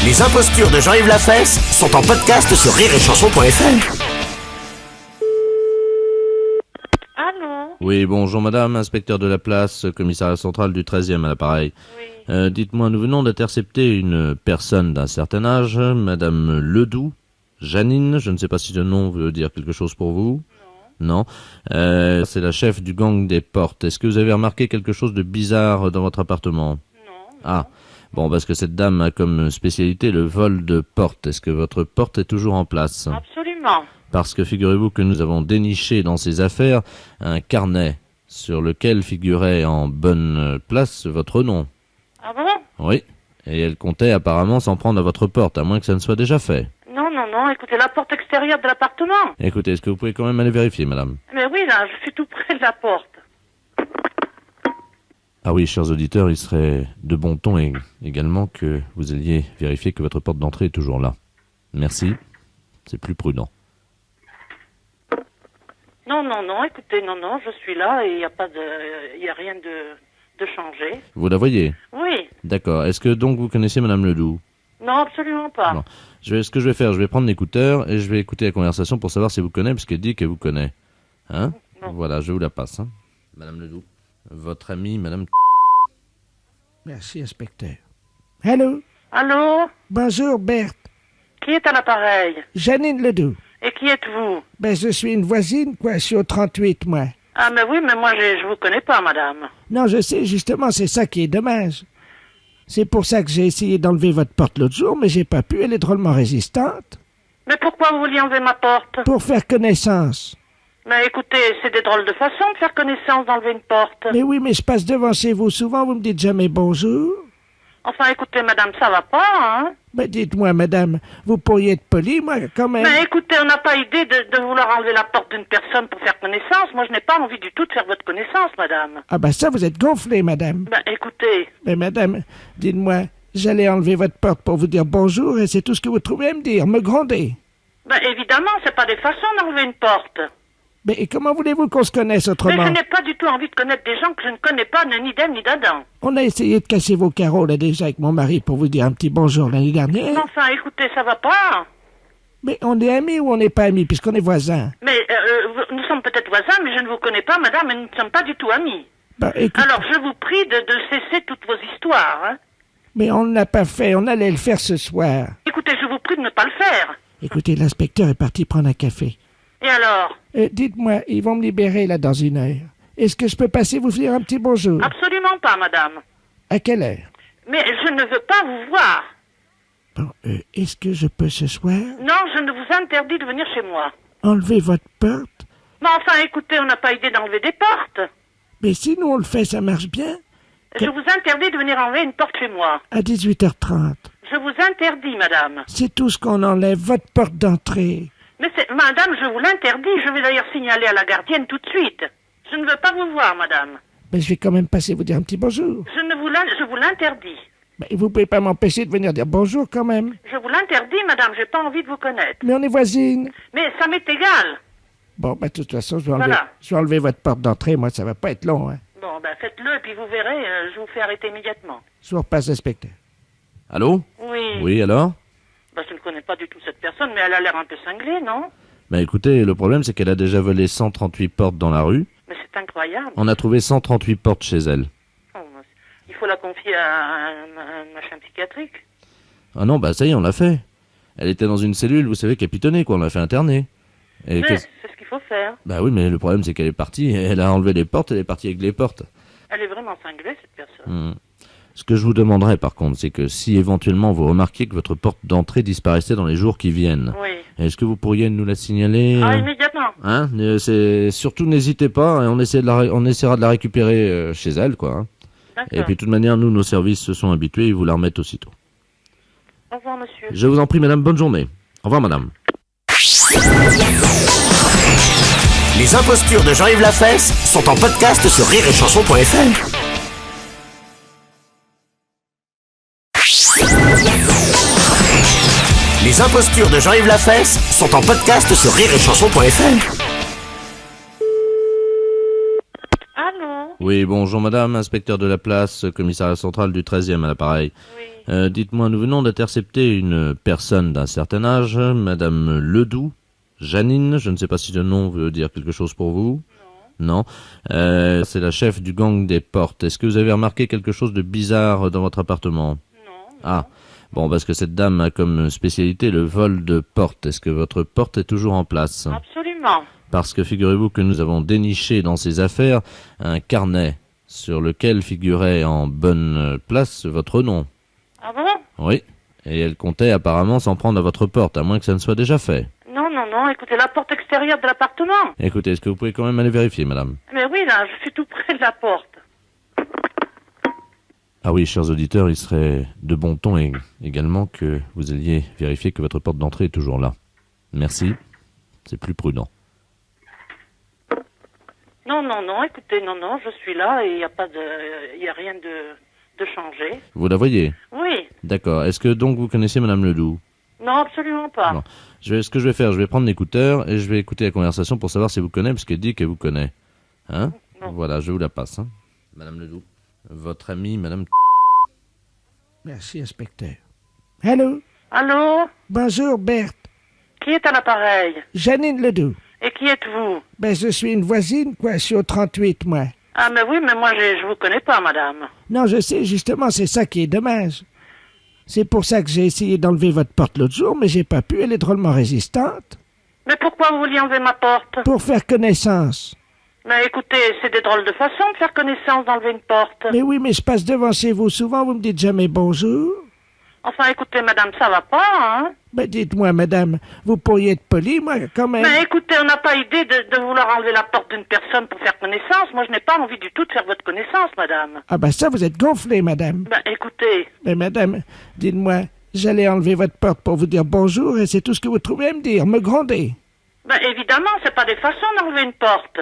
Les impostures de Jean-Yves Lafesse sont en podcast sur rireetchanson.fr. Allô? Oui, bonjour madame, inspecteur de la place, commissariat central du 13e à l'appareil. Oui. Dites-moi, nous venons d'intercepter une personne d'un certain âge, madame Ledoux, Janine, je ne sais pas si le nom veut dire quelque chose pour vous. Non. C'est la chef du gang des portes. Est-ce que vous avez remarqué quelque chose de bizarre dans votre appartement? Non. Ah, bon, parce que cette dame a comme spécialité le vol de porte. Est-ce que votre porte est toujours en place? Absolument. Parce que figurez-vous que nous avons déniché dans ses affaires un carnet sur lequel figurait en bonne place votre nom. Ah bon? Oui. Et elle comptait apparemment s'en prendre à votre porte, à moins que ça ne soit déjà fait. Non, écoutez, la porte extérieure de l'appartement. Écoutez, est-ce que vous pouvez quand même aller vérifier, madame? Mais oui, là, je suis tout près de la porte. Ah oui, chers auditeurs, il serait de bon ton également que vous alliez vérifier que votre porte d'entrée est toujours là. Merci, c'est plus prudent. Non, écoutez, je suis là et il n'y a rien de changé. Vous la voyez? Oui. D'accord. Est-ce que donc vous connaissez madame Ledoux? Non, absolument pas. Non. Ce que je vais faire, je vais prendre l'écouteur et je vais écouter la conversation pour savoir si vous connaissez, puisqu'elle dit qu'elle vous connaît. Hein? Non. Voilà, je vous la passe. Hein. Madame Ledoux, votre amie, madame... Merci, inspecteur. Allô? Allô? Bonjour, Berthe. Qui est à l'appareil? Janine Ledoux. Et qui êtes-vous? Ben, je suis une voisine, quoi. Je suis au 38, moi. Ah, mais oui, mais moi, je vous connais pas, madame. Non, je sais, justement, c'est ça qui est dommage. C'est pour ça que j'ai essayé d'enlever votre porte l'autre jour, mais j'ai pas pu, elle est drôlement résistante. Mais pourquoi vous vouliez enlever ma porte? Pour faire connaissance. Mais écoutez, c'est des drôles de façon de faire connaissance d'enlever une porte. Mais oui, mais je passe devant chez vous souvent, vous me dites jamais bonjour. Enfin, écoutez, madame, ça va pas, hein? Mais dites-moi, madame, vous pourriez être polie, moi, quand même. Mais écoutez, on n'a pas idée de vouloir enlever la porte d'une personne pour faire connaissance. Moi, je n'ai pas envie du tout de faire votre connaissance, madame. Ah ben ça, vous êtes gonflée, madame. Ben, écoutez... Mais madame, dites-moi, j'allais enlever votre porte pour vous dire bonjour et c'est tout ce que vous trouvez à me dire, me gronder. Ben, évidemment, c'est pas des façons d'enlever une porte. Mais et comment voulez-vous qu'on se connaisse autrement? Mais je n'ai pas du tout envie de connaître des gens que je ne connais pas, ni d'Ève ni d'Adam. On a essayé de casser vos carreaux, là, déjà, avec mon mari, pour vous dire un petit bonjour l'année dernière. Enfin, écoutez, ça va pas. Mais on est amis ou on n'est pas amis, puisqu'on est voisins? Mais nous sommes peut-être voisins, mais je ne vous connais pas, madame, et nous ne sommes pas du tout amis. Ben, écoute... Alors, je vous prie de cesser toutes vos histoires, hein. Mais on ne l'a pas fait, on allait le faire ce soir. Écoutez, je vous prie de ne pas le faire. Écoutez, l'inspecteur est parti prendre un café. Et alors? Dites-moi, ils vont me libérer, là, dans 1 heure. Est-ce que je peux passer vous dire un petit bonjour? Absolument pas, madame. À quelle heure? Mais je ne veux pas vous voir. Bon, est-ce que je peux ce soir? Non, je ne vous interdis de venir chez moi. Enlever votre porte Mais enfin, écoutez, on n'a pas idée d'enlever des portes. Mais si nous on le fait, ça marche bien. Je vous interdis de venir enlever une porte chez moi. À 18h30. Je vous interdis, madame. C'est tout ce qu'on enlève, votre porte d'entrée. Mais madame, je vous l'interdis. Je vais d'ailleurs signaler à la gardienne tout de suite. Je ne veux pas vous voir, madame. Mais je vais quand même passer vous dire un petit bonjour. Je vous l'interdis. Mais vous pouvez pas m'empêcher de venir dire bonjour quand même. Je vous l'interdis, madame. J'ai pas envie de vous connaître. Mais on est voisines. Mais ça m'est égal. Bon, de toute façon, je vais enlever votre porte d'entrée. Moi, ça va pas être long, hein. Bon, faites-le et puis vous verrez, je vous fais arrêter immédiatement. Je vous repasse, inspecteur. Allô? Oui. Oui, alors? Je ne connais pas du tout cette personne, mais elle a l'air un peu cinglée, non? Écoutez, le problème, c'est qu'elle a déjà volé 138 portes dans la rue. Mais c'est incroyable. On a trouvé 138 portes chez elle. Il faut la confier à un machin psychiatrique. Ah non, ça y est, on l'a fait. Elle était dans une cellule, vous savez, capitonnée, quoi. On l'a fait interner. Et c'est ce qu'il faut faire. Oui, mais le problème, c'est qu'elle est partie. Elle a enlevé les portes, elle est partie avec les portes. Elle est vraiment cinglée, cette personne. Ce que je vous demanderais, par contre, c'est que si éventuellement vous remarquiez que votre porte d'entrée disparaissait dans les jours qui viennent, est-ce que vous pourriez nous la signaler? Ah, immédiatement. Hein? Surtout, n'hésitez pas, on essaiera de la récupérer chez elle, quoi. Hein. Et puis, de toute manière, nous, nos services se sont habitués, ils vous la remettent aussitôt. Au revoir, monsieur. Je vous en prie, madame, bonne journée. Au revoir, madame. Les impostures de Jean-Yves Lafesse sont en podcast sur rireetchanson.fr. Les impostures de Jean-Yves Lafesse sont en podcast sur rireetchanson.fr. Allô? Oui, bonjour madame, inspecteur de la place, commissariat central du 13e à l'appareil. Oui. Dites-moi, nous venons d'intercepter une personne d'un certain âge, madame Ledoux, Janine, je ne sais pas si le nom veut dire quelque chose pour vous. Non. C'est la chef du gang des portes. Est-ce que vous avez remarqué quelque chose de bizarre dans votre appartement? Non. Ah. Bon, parce que cette dame a comme spécialité le vol de portes. Est-ce que votre porte est toujours en place? Absolument. Parce que figurez-vous que nous avons déniché dans ses affaires un carnet sur lequel figurait en bonne place votre nom. Ah bon? Oui. Et elle comptait apparemment s'en prendre à votre porte, à moins que ça ne soit déjà fait. Non, écoutez, la porte extérieure de l'appartement. Écoutez, est-ce que vous pouvez quand même aller vérifier, madame? Mais oui, là, je suis tout près de la porte. Ah oui, chers auditeurs, il serait de bon ton également que vous alliez vérifier que votre porte d'entrée est toujours là. Merci, c'est plus prudent. Non, écoutez, non, je suis là et il n'y a rien de changé. Vous la voyez? Oui. D'accord. Est-ce que donc vous connaissez madame Ledoux? Non, absolument pas. Non. Ce que je vais faire, je vais prendre l'écouteur et je vais écouter la conversation pour savoir si elle vous connaît, parce qu'elle dit qu'elle vous connaît. Hein? Non. Voilà, je vous la passe. Hein. Madame Ledoux, votre amie, madame... Merci, inspecteur. Allô? Allô? Bonjour, Berthe. Qui est à l'appareil? Janine Ledoux. Et qui êtes-vous? Je suis une voisine, quoi. Je suis au 38, moi. Ah, mais oui, mais moi, je vous connais pas, madame. Non, je sais, justement, c'est ça qui est dommage. C'est pour ça que j'ai essayé d'enlever votre porte l'autre jour, mais j'ai pas pu, elle est drôlement résistante. Mais pourquoi vous vouliez enlever ma porte? Pour faire connaissance. Mais écoutez, c'est des drôles de façon de faire connaissance d'enlever une porte. Mais oui, mais je passe devant chez vous souvent, vous me dites jamais bonjour. Enfin, écoutez, madame, ça va pas, hein? Dites-moi, madame, vous pourriez être polie, moi, quand même. Mais écoutez, on n'a pas idée de vouloir enlever la porte d'une personne pour faire connaissance. Moi, je n'ai pas envie du tout de faire votre connaissance, madame. Ah ça, vous êtes gonflée, madame. Écoutez... Mais madame, dites-moi, j'allais enlever votre porte pour vous dire bonjour et c'est tout ce que vous trouvez à me dire, me gronder. Évidemment, c'est pas des façons d'enlever une porte.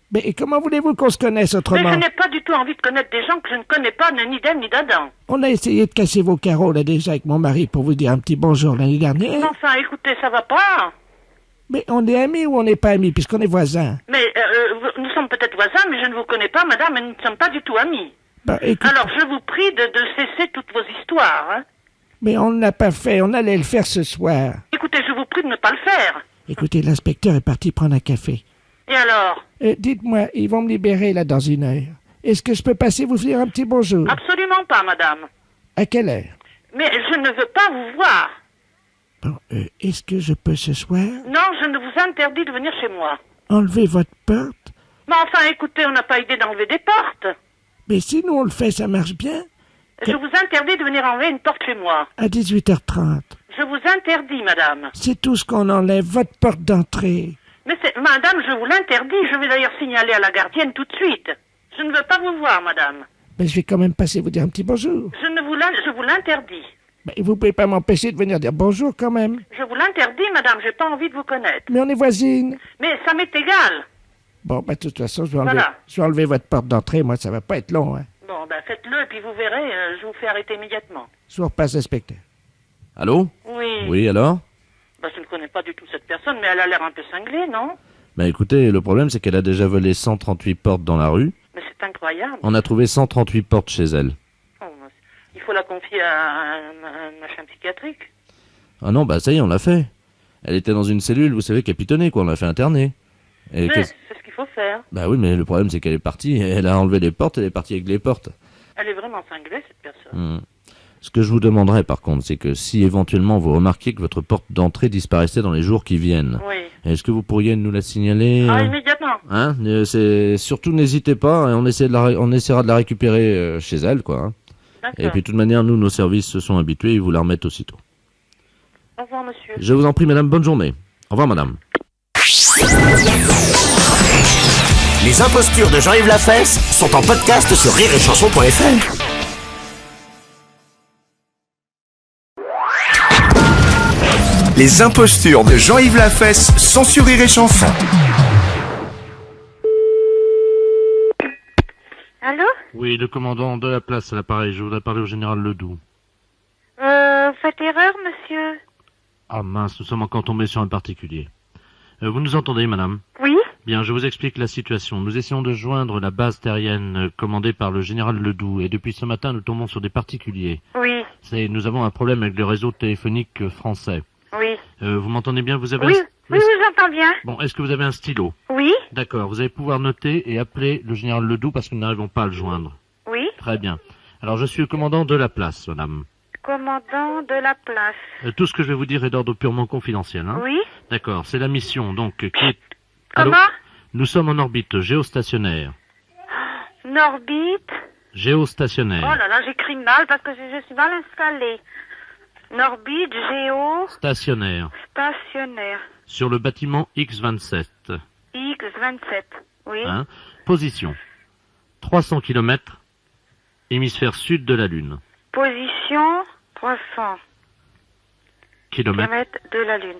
Mais comment voulez-vous qu'on se connaisse autrement? Mais je n'ai pas du tout envie de connaître des gens que je ne connais pas, ni d'elle ni d'Adam. On a essayé de casser vos carreaux, là, déjà, avec mon mari, pour vous dire un petit bonjour l'année dernière. Enfin, écoutez, ça va pas. Mais on est amis ou on n'est pas amis, puisqu'on est voisins? Mais nous sommes peut-être voisins, mais je ne vous connais pas, madame, et nous ne sommes pas du tout amis. Alors, je vous prie de cesser toutes vos histoires, hein. Mais on ne l'a pas fait, on allait le faire ce soir. Écoutez, je vous prie de ne pas le faire. Écoutez, l'inspecteur est parti prendre un café. Et alors? Dites-moi, ils vont me libérer, là, dans 1 heure. Est-ce que je peux passer vous dire un petit bonjour? Absolument pas, madame. À quelle heure? Mais je ne veux pas vous voir. Bon, est-ce que je peux ce soir? Non, je ne vous interdis de venir chez moi. Enlever votre porte? Mais enfin, écoutez, on n'a pas idée d'enlever des portes. Mais si nous on le fait, ça marche bien. Je vous interdis de venir enlever une porte chez moi. À 18h30. Je vous interdis, madame. C'est tout ce qu'on enlève, votre porte d'entrée. Mais madame, je vous l'interdis. Je vais d'ailleurs signaler à la gardienne tout de suite. Je ne veux pas vous voir, madame. Mais je vais quand même passer vous dire un petit bonjour. Je vous l'interdis. Mais vous pouvez pas m'empêcher de venir dire bonjour quand même. Je vous l'interdis, madame. J'ai pas envie de vous connaître. Mais on est voisines. Mais ça m'est égal. Bon, de toute façon, je vais enlever votre porte d'entrée. Moi, ça va pas être long, hein. Bon, faites-le et puis vous verrez, je vous fais arrêter immédiatement. Je vous repasse l'inspecteur. Allô? Oui. Oui, alors? Je ne connais pas du tout cette personne, mais elle a l'air un peu cinglée, non? Écoutez, le problème, c'est qu'elle a déjà volé 138 portes dans la rue. Mais c'est incroyable. On a trouvé 138 portes chez elle. Oh, il faut la confier à un machin psychiatrique. Ah non, ça y est, on l'a fait. Elle était dans une cellule, vous savez, capitonnée, quoi. On l'a fait interner. Et c'est ce qu'il faut faire. Oui, mais le problème, c'est qu'elle est partie. Elle a enlevé les portes, elle est partie avec les portes. Elle est vraiment cinglée, cette personne. Ce que je vous demanderais, par contre, c'est que si éventuellement vous remarquiez que votre porte d'entrée disparaissait dans les jours qui viennent, est-ce que vous pourriez nous la signaler immédiatement. Hein? Surtout, n'hésitez pas, on essaiera de la récupérer chez elle, quoi. Hein. Et puis, de toute manière, nous, nos services se sont habitués, ils vous la remettent aussitôt. Au revoir, monsieur. Je vous en prie, madame, bonne journée. Au revoir, madame. Les impostures de Jean-Yves Lafesse sont en podcast sur rireetchanson.fr. Les impostures de Jean-Yves Lafesse sont sur Rire et Chanson. Allô? Oui, le commandant de la place à l'appareil. Je voudrais parler au général Ledoux. Faites erreur, monsieur. Ah mince, nous sommes encore tombés sur un particulier. Vous nous entendez, madame? Oui. Bien, je vous explique la situation. Nous essayons de joindre la base terrienne commandée par le général Ledoux, et depuis ce matin, nous tombons sur des particuliers. Oui. Nous avons un problème avec le réseau téléphonique français. Oui. Vous m'entendez bien? Vous avez oui, je vous entends bien. Bon, est-ce que vous avez un stylo? Oui. D'accord, vous allez pouvoir noter et appeler le général Ledoux parce que nous n'arrivons pas à le joindre. Oui. Très bien. Alors, je suis le commandant de la place, madame. Commandant de la place. Tout ce que je vais vous dire est d'ordre purement confidentiel, hein? Oui. D'accord, c'est la mission, donc, qui est... Comment? Allô? Nous sommes en orbite géostationnaire. Norbite. Géostationnaire. Oh là là, j'écris mal parce que je suis mal installée. Norbite, stationnaire. Stationnaire. Sur le bâtiment X27. X27, oui. Hein? Position. 300 km, hémisphère sud de la Lune. Position, 300 kilomètres de la Lune.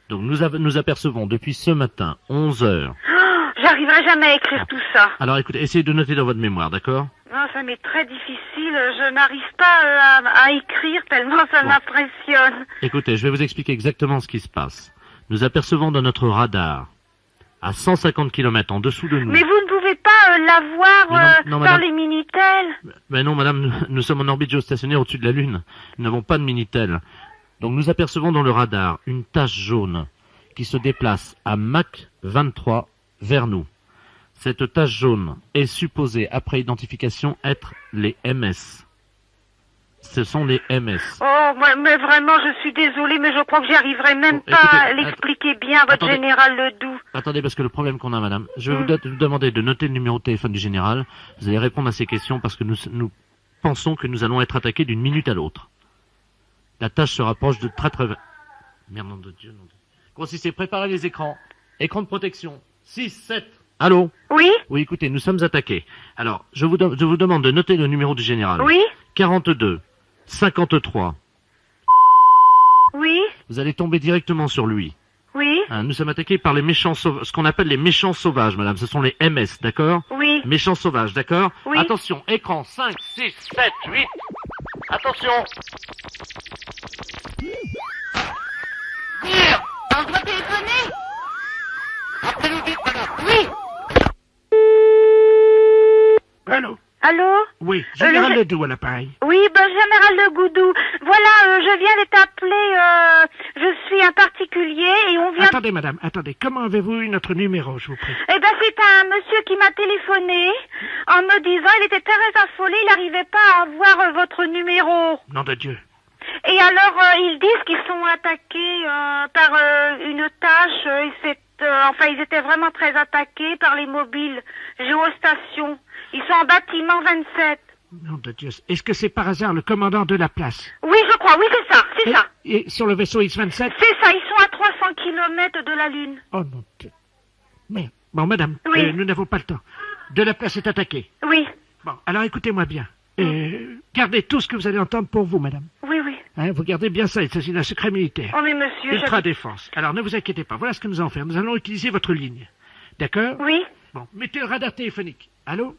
Donc nous apercevons depuis ce matin, 11 heures. Oh, j'arriverai jamais à écrire tout ça. Alors écoutez, essayez de noter dans votre mémoire, d'accord? Non, ça m'est très difficile. Je n'arrive pas à écrire tellement ça m'impressionne. Écoutez, je vais vous expliquer exactement ce qui se passe. Nous apercevons dans notre radar, à 150 km en dessous de nous. Mais vous ne pouvez pas l'avoir dans les Minitel. Mais non, madame, nous sommes en orbite géostationnaire au-dessus de la Lune. Nous n'avons pas de Minitel. Donc nous apercevons dans le radar une tache jaune qui se déplace à Mach 23 vers nous. Cette tache jaune est supposée, après identification, être les MS. Ce sont les MS. Oh, mais vraiment, je suis désolée, mais je crois que j'y arriverai même pas à l'expliquer bien à votre général Ledoux. Attendez, parce que le problème qu'on a, madame, je vais vous demander de noter le numéro de téléphone du général. Vous allez répondre à ces questions parce que nous pensons que nous allons être attaqués d'une minute à l'autre. La tâche se rapproche de très... Merde, nom de Dieu, nom de... Grossissez, préparez les écrans. Écran de protection. 6, 7... Allô? Oui? Oui, écoutez, nous sommes attaqués. Alors, je vous demande de noter le numéro du général. Oui? 42, 53. Oui? Vous allez tomber directement sur lui. Oui? Nous sommes attaqués par les méchants sauvages, ce qu'on appelle les méchants sauvages, madame. Ce sont les MS, d'accord? Oui. Méchants sauvages, d'accord? Oui. Attention, écran 5, 6, 7, 8. Attention! Dire! On doit téléphoner? Appelez vite, madame. Oui! Allô? Allô? Oui, général Ledoux à l'appareil. Oui, général Legoudou. Voilà, je viens de t'appeler, je suis un particulier et on vient... Attendez, madame, attendez. Comment avez-vous eu notre numéro, je vous prie? Eh ben, c'est un monsieur qui m'a téléphoné en me disant, il était très affolé, il n'arrivait pas à avoir votre numéro. Nom de Dieu. Et alors, ils disent qu'ils sont attaqués par une tâche, enfin, ils étaient vraiment très attaqués par les mobiles géostations. Ils sont en bâtiment 27. Nom de Dieu. Est-ce que c'est par hasard le commandant de la place? Oui, je crois, oui, c'est ça, c'est ça. Et sur le vaisseau X-27? C'est ça, ils sont à 300 km km de la Lune. Oh mon Dieu. Merde. Bon, madame, Oui. nous n'avons pas le temps. De la place est attaquée. Oui. Bon, alors écoutez-moi bien. Gardez tout ce que vous allez entendre pour vous, madame. Oui, oui. Hein, vous gardez bien ça, il s'agit d'un secret militaire. Oh, mais monsieur... Ultra défense. Alors ne vous inquiétez pas, voilà ce que nous allons faire. Nous allons utiliser votre ligne. D'accord? Oui. Bon, mettez le radar téléphonique. Allô?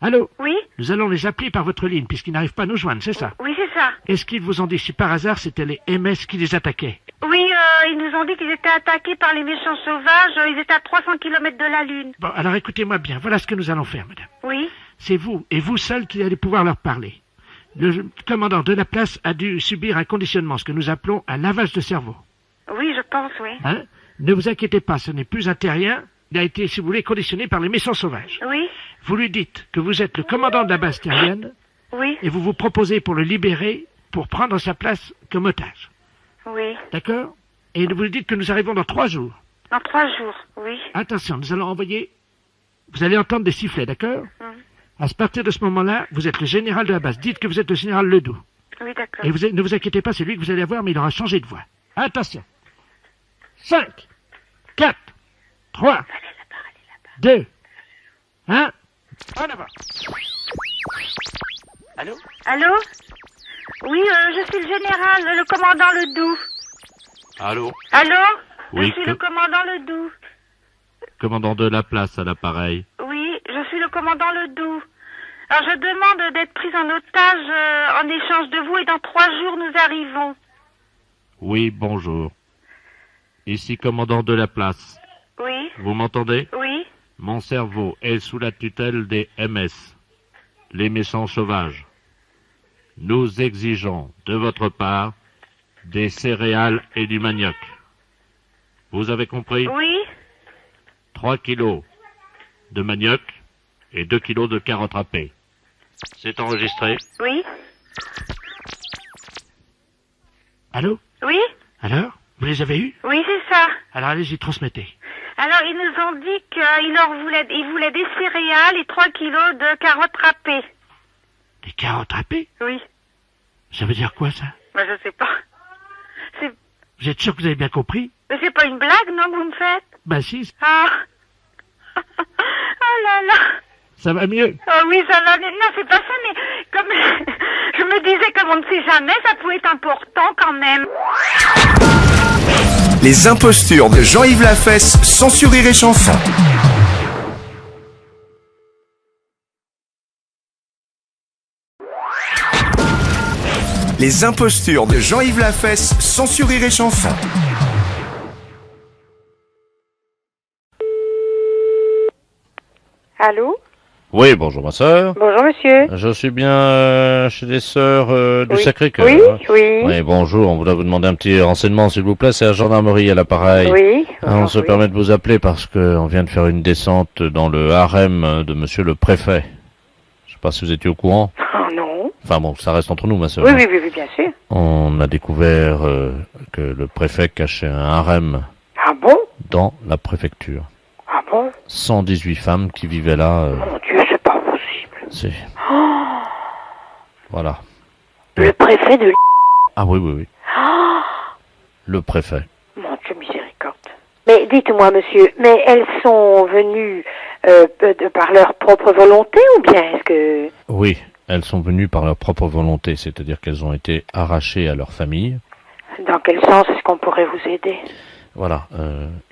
Allô? Oui. Nous allons les appeler par votre ligne, puisqu'ils n'arrivent pas à nous joindre, c'est ça? Oui, c'est ça. Est-ce qu'ils vous ont dit si par hasard c'était les MS qui les attaquaient? Oui, ils nous ont dit qu'ils étaient attaqués par les méchants sauvages. Ils étaient à 300 km de la Lune. Bon, alors écoutez-moi bien, voilà ce que nous allons faire, madame. Oui. C'est vous, et vous seul, qui allez pouvoir leur parler. Le commandant de la place a dû subir un conditionnement, ce que nous appelons un lavage de cerveau. Oui, je pense, oui. Hein? Ne vous inquiétez pas, ce n'est plus un terrien. Il a été, si vous voulez, conditionné par les méchants sauvages. Oui. Vous lui dites que vous êtes le commandant de la base terrienne. Oui. Et vous vous proposez pour le libérer, pour prendre sa place comme otage. Oui. D'accord? Et vous lui dites que nous arrivons dans 3 jours. Dans 3 jours, oui. Attention, nous allons envoyer... Vous allez entendre des sifflets, d'accord? À partir de ce moment-là, vous êtes le général de la base. Dites que vous êtes le général Ledoux. Oui, d'accord. Et ne vous inquiétez pas, c'est lui que vous allez avoir, mais il aura changé de voix. Attention. 5, 4, 3, 2, 1. En avant. Allô? Allô? Oui, je suis le général, le commandant Ledoux. Allô? Allô? Oui, je suis le commandant Ledoux. Commandant de la place à l'appareil. Oui, je suis le commandant Ledoux. Alors je demande d'être prise en otage en échange de vous et dans 3 jours nous arrivons. Oui, bonjour. Ici commandant de la place. Oui. Vous m'entendez? Oui. Mon cerveau est sous la tutelle des MS, les méchants sauvages. Nous exigeons de votre part des céréales et du manioc. Vous avez compris? Oui. 3 kilos de manioc et 2 kilos de carottes râpées. C'est enregistré? Oui. Allô? Oui. Alors? Vous les avez eus? Oui, c'est ça. Alors allez-y, transmettez. Alors ils nous ont dit qu'ils voulaient des céréales et 3 kilos de carottes râpées. Des carottes râpées? Oui. Ça veut dire quoi, ça? Ben, je sais pas. Vous êtes sûr que vous avez bien compris? Mais c'est pas une blague, non, que vous me faites? Ben si. Ah. Oh là là. Ça va mieux? Oh oui, ça va. Non, c'est pas ça, mais comme je me disais, comme on ne sait jamais, ça pouvait être important quand même. Les impostures de Jean-Yves Lafesse, sans sourire et chanson. Les impostures de Jean-Yves Lafesse, sans sourire et chanson. Allô? Oui, bonjour ma sœur. Bonjour monsieur. Je suis bien chez les sœurs du Oui. Sacré-Cœur. Oui, hein. oui. Oui, bonjour, on voudrait vous demander un petit renseignement s'il vous plaît, c'est la gendarmerie à l'appareil. Oui. On se permet de vous appeler parce qu'on vient de faire une descente dans le harem de monsieur le préfet. Je sais pas si vous étiez au courant. Oh non. Enfin bon, ça reste entre nous ma sœur. Oui, oui, oui, oui, bien sûr. On a découvert que le préfet cachait un harem Ah bon? dans la préfecture. Ah bon? 118 femmes qui vivaient là. Mon Dieu, c'est pas possible. C'est... Oh, Voilà. le préfet de... Ah oui, oui, oui. Oh, Le préfet. mon Dieu, miséricorde. Mais dites-moi, monsieur, mais elles sont venues par leur propre volonté ou bien est-ce que... Oui, elles sont venues par leur propre volonté, c'est-à-dire qu'elles ont été arrachées à leur famille. Dans quel sens est-ce qu'on pourrait vous aider? Voilà,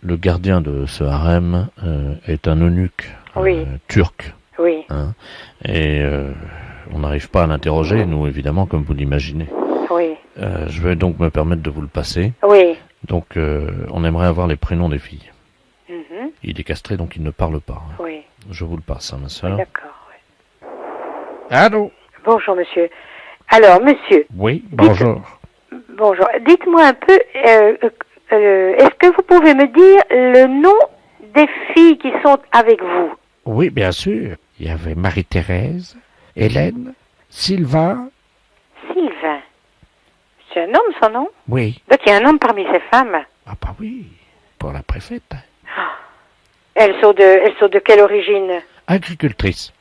le gardien de ce harem est un eunuque Oui. turc. Oui. Hein, et on n'arrive pas à l'interroger, nous, évidemment, comme vous l'imaginez. Oui. Je vais donc me permettre de vous le passer. Oui. Donc, on aimerait avoir les prénoms des filles. Mhm. Il est castré, donc il ne parle pas. Hein. Oui. Je vous le passe, hein, ma soeur. D'accord. Oui. Allô? Bonjour, monsieur. Alors, monsieur. Oui, bonjour. Bonjour. Dites-moi un peu, est-ce que vous pouvez me dire le nom des filles qui sont avec vous? Oui, bien sûr. Il y avait Marie-Thérèse, Hélène, Sylvain. Sylvain. C'est un homme, son nom? Oui. Donc il y a un homme parmi ces femmes. Ah bah oui, pour la préfète. Elles sont de quelle origine? Agricultrice.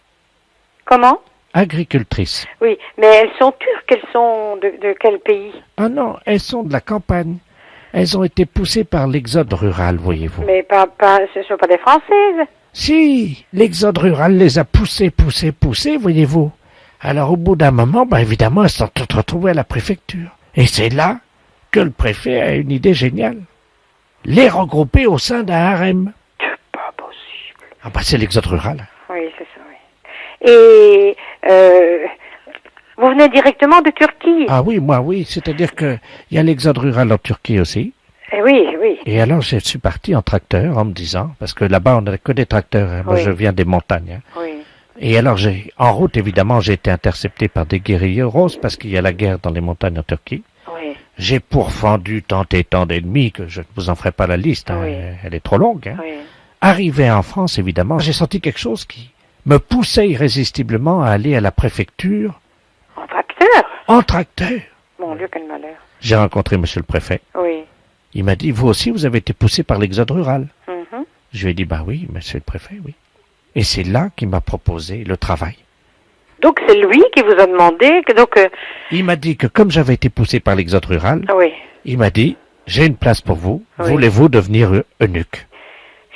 Comment? Agricultrice. Oui, mais elles sont turques, elles sont de quel pays? Ah non, elles sont de la campagne. Elles ont été poussées par l'exode rural, voyez-vous. Mais ce ne sont pas des Françaises. Si, l'exode rural les a poussées, voyez-vous. Alors au bout d'un moment, évidemment, elles sont toutes retrouvées à la préfecture. Et c'est là que le préfet a une idée géniale. Les regrouper au sein d'un harem. C'est pas possible. Ah c'est l'exode rural. Oui, c'est ça, oui. Et vous venez directement de Turquie? Ah oui, moi oui, c'est-à-dire que il y a l'exode rural en Turquie aussi. Oui, oui. Et alors je suis parti en tracteur en me disant, parce que là-bas on n'a que des tracteurs, hein. Moi je viens des montagnes. Hein. Oui. Et alors en route évidemment j'ai été intercepté par des guérilleros parce qu'il y a la guerre dans les montagnes en Turquie. Oui. J'ai pourfendu tant et tant d'ennemis que je ne vous en ferai pas la liste, hein. Oui. Elle est trop longue. Hein. Oui. Arrivé en France évidemment, j'ai senti quelque chose qui me poussait irrésistiblement à aller à la préfecture. En tracteur? En tracteur. Mon Dieu, quel malheur. J'ai rencontré monsieur le préfet. Oui. Il m'a dit, vous aussi, vous avez été poussé par l'exode rural. Mhm. Je lui ai dit, oui, monsieur le préfet, oui. Et c'est là qu'il m'a proposé le travail. Donc c'est lui qui vous a demandé que Il m'a dit que comme j'avais été poussé par l'exode rural, oui. Il m'a dit, j'ai une place pour vous, Oui. voulez-vous devenir eunuque?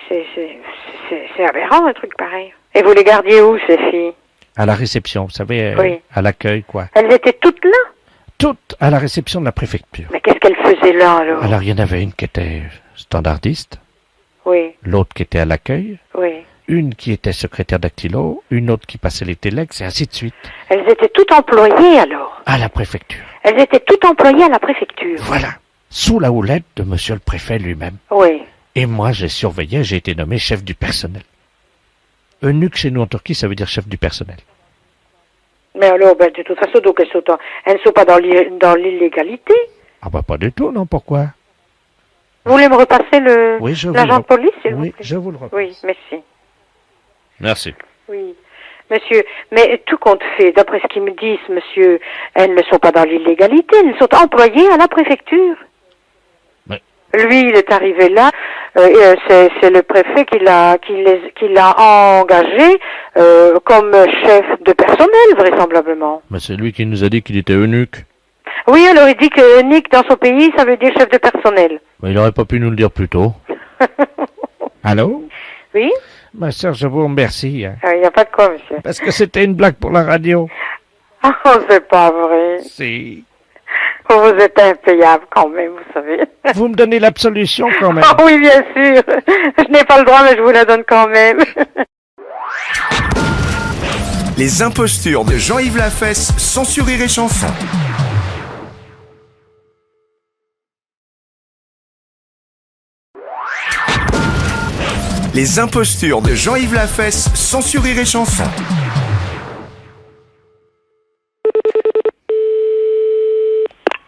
C'est aberrant un truc pareil. Et vous les gardiez où, ces filles? À la réception, vous savez, Oui. à l'accueil, quoi. Elles étaient toutes là? Toutes à la réception de la préfecture. Mais qu'est-ce qu'elles faisaient là, alors? Alors, il y en avait une qui était standardiste, Oui, l'autre qui était à l'accueil, oui. une qui était secrétaire dactylo, une autre qui passait les téléx, et ainsi de suite. Elles étaient toutes employées, alors? À la préfecture. Elles étaient toutes employées à la préfecture? Voilà. Sous la houlette de monsieur le préfet lui-même. Oui. Et moi, j'ai surveillé, j'ai été nommé chef du personnel. Eunuque chez nous en Turquie, ça veut dire chef du personnel. Mais alors, de toute façon, donc elles ne sont pas dans l'illégalité. Ah pas du tout, non, pourquoi? Vous voulez me repasser Oui, je vous l'agent de police, s'il vous Oui, plaît? je vous le repasse. Oui, merci. Merci. Oui. Monsieur, mais tout compte fait, d'après ce qu'ils me disent, monsieur, elles ne sont pas dans l'illégalité, elles sont employées à la préfecture. Ouais. Lui, il est arrivé là, c'est le préfet qui l'a engagé comme chef de personnel, vraisemblablement. Mais c'est lui qui nous a dit qu'il était eunuque. Oui, alors il dit que Nick, dans son pays, ça veut dire chef de personnel. Mais il aurait pas pu nous le dire plus tôt. Allô? Oui? Ma sœur, je vous remercie. Hein. Il n'y a pas de quoi, monsieur. Parce que c'était une blague pour la radio. Oh, c'est pas vrai. Si. Vous êtes impayable quand même, vous savez. Vous me donnez l'absolution quand même. Ah oui, bien sûr. Je n'ai pas le droit, mais je vous la donne quand même. Les impostures de Jean-Yves Lafesse, sans Rire et Chanson. Les impostures de Jean-Yves Lafesse, sans Rire et Chanson.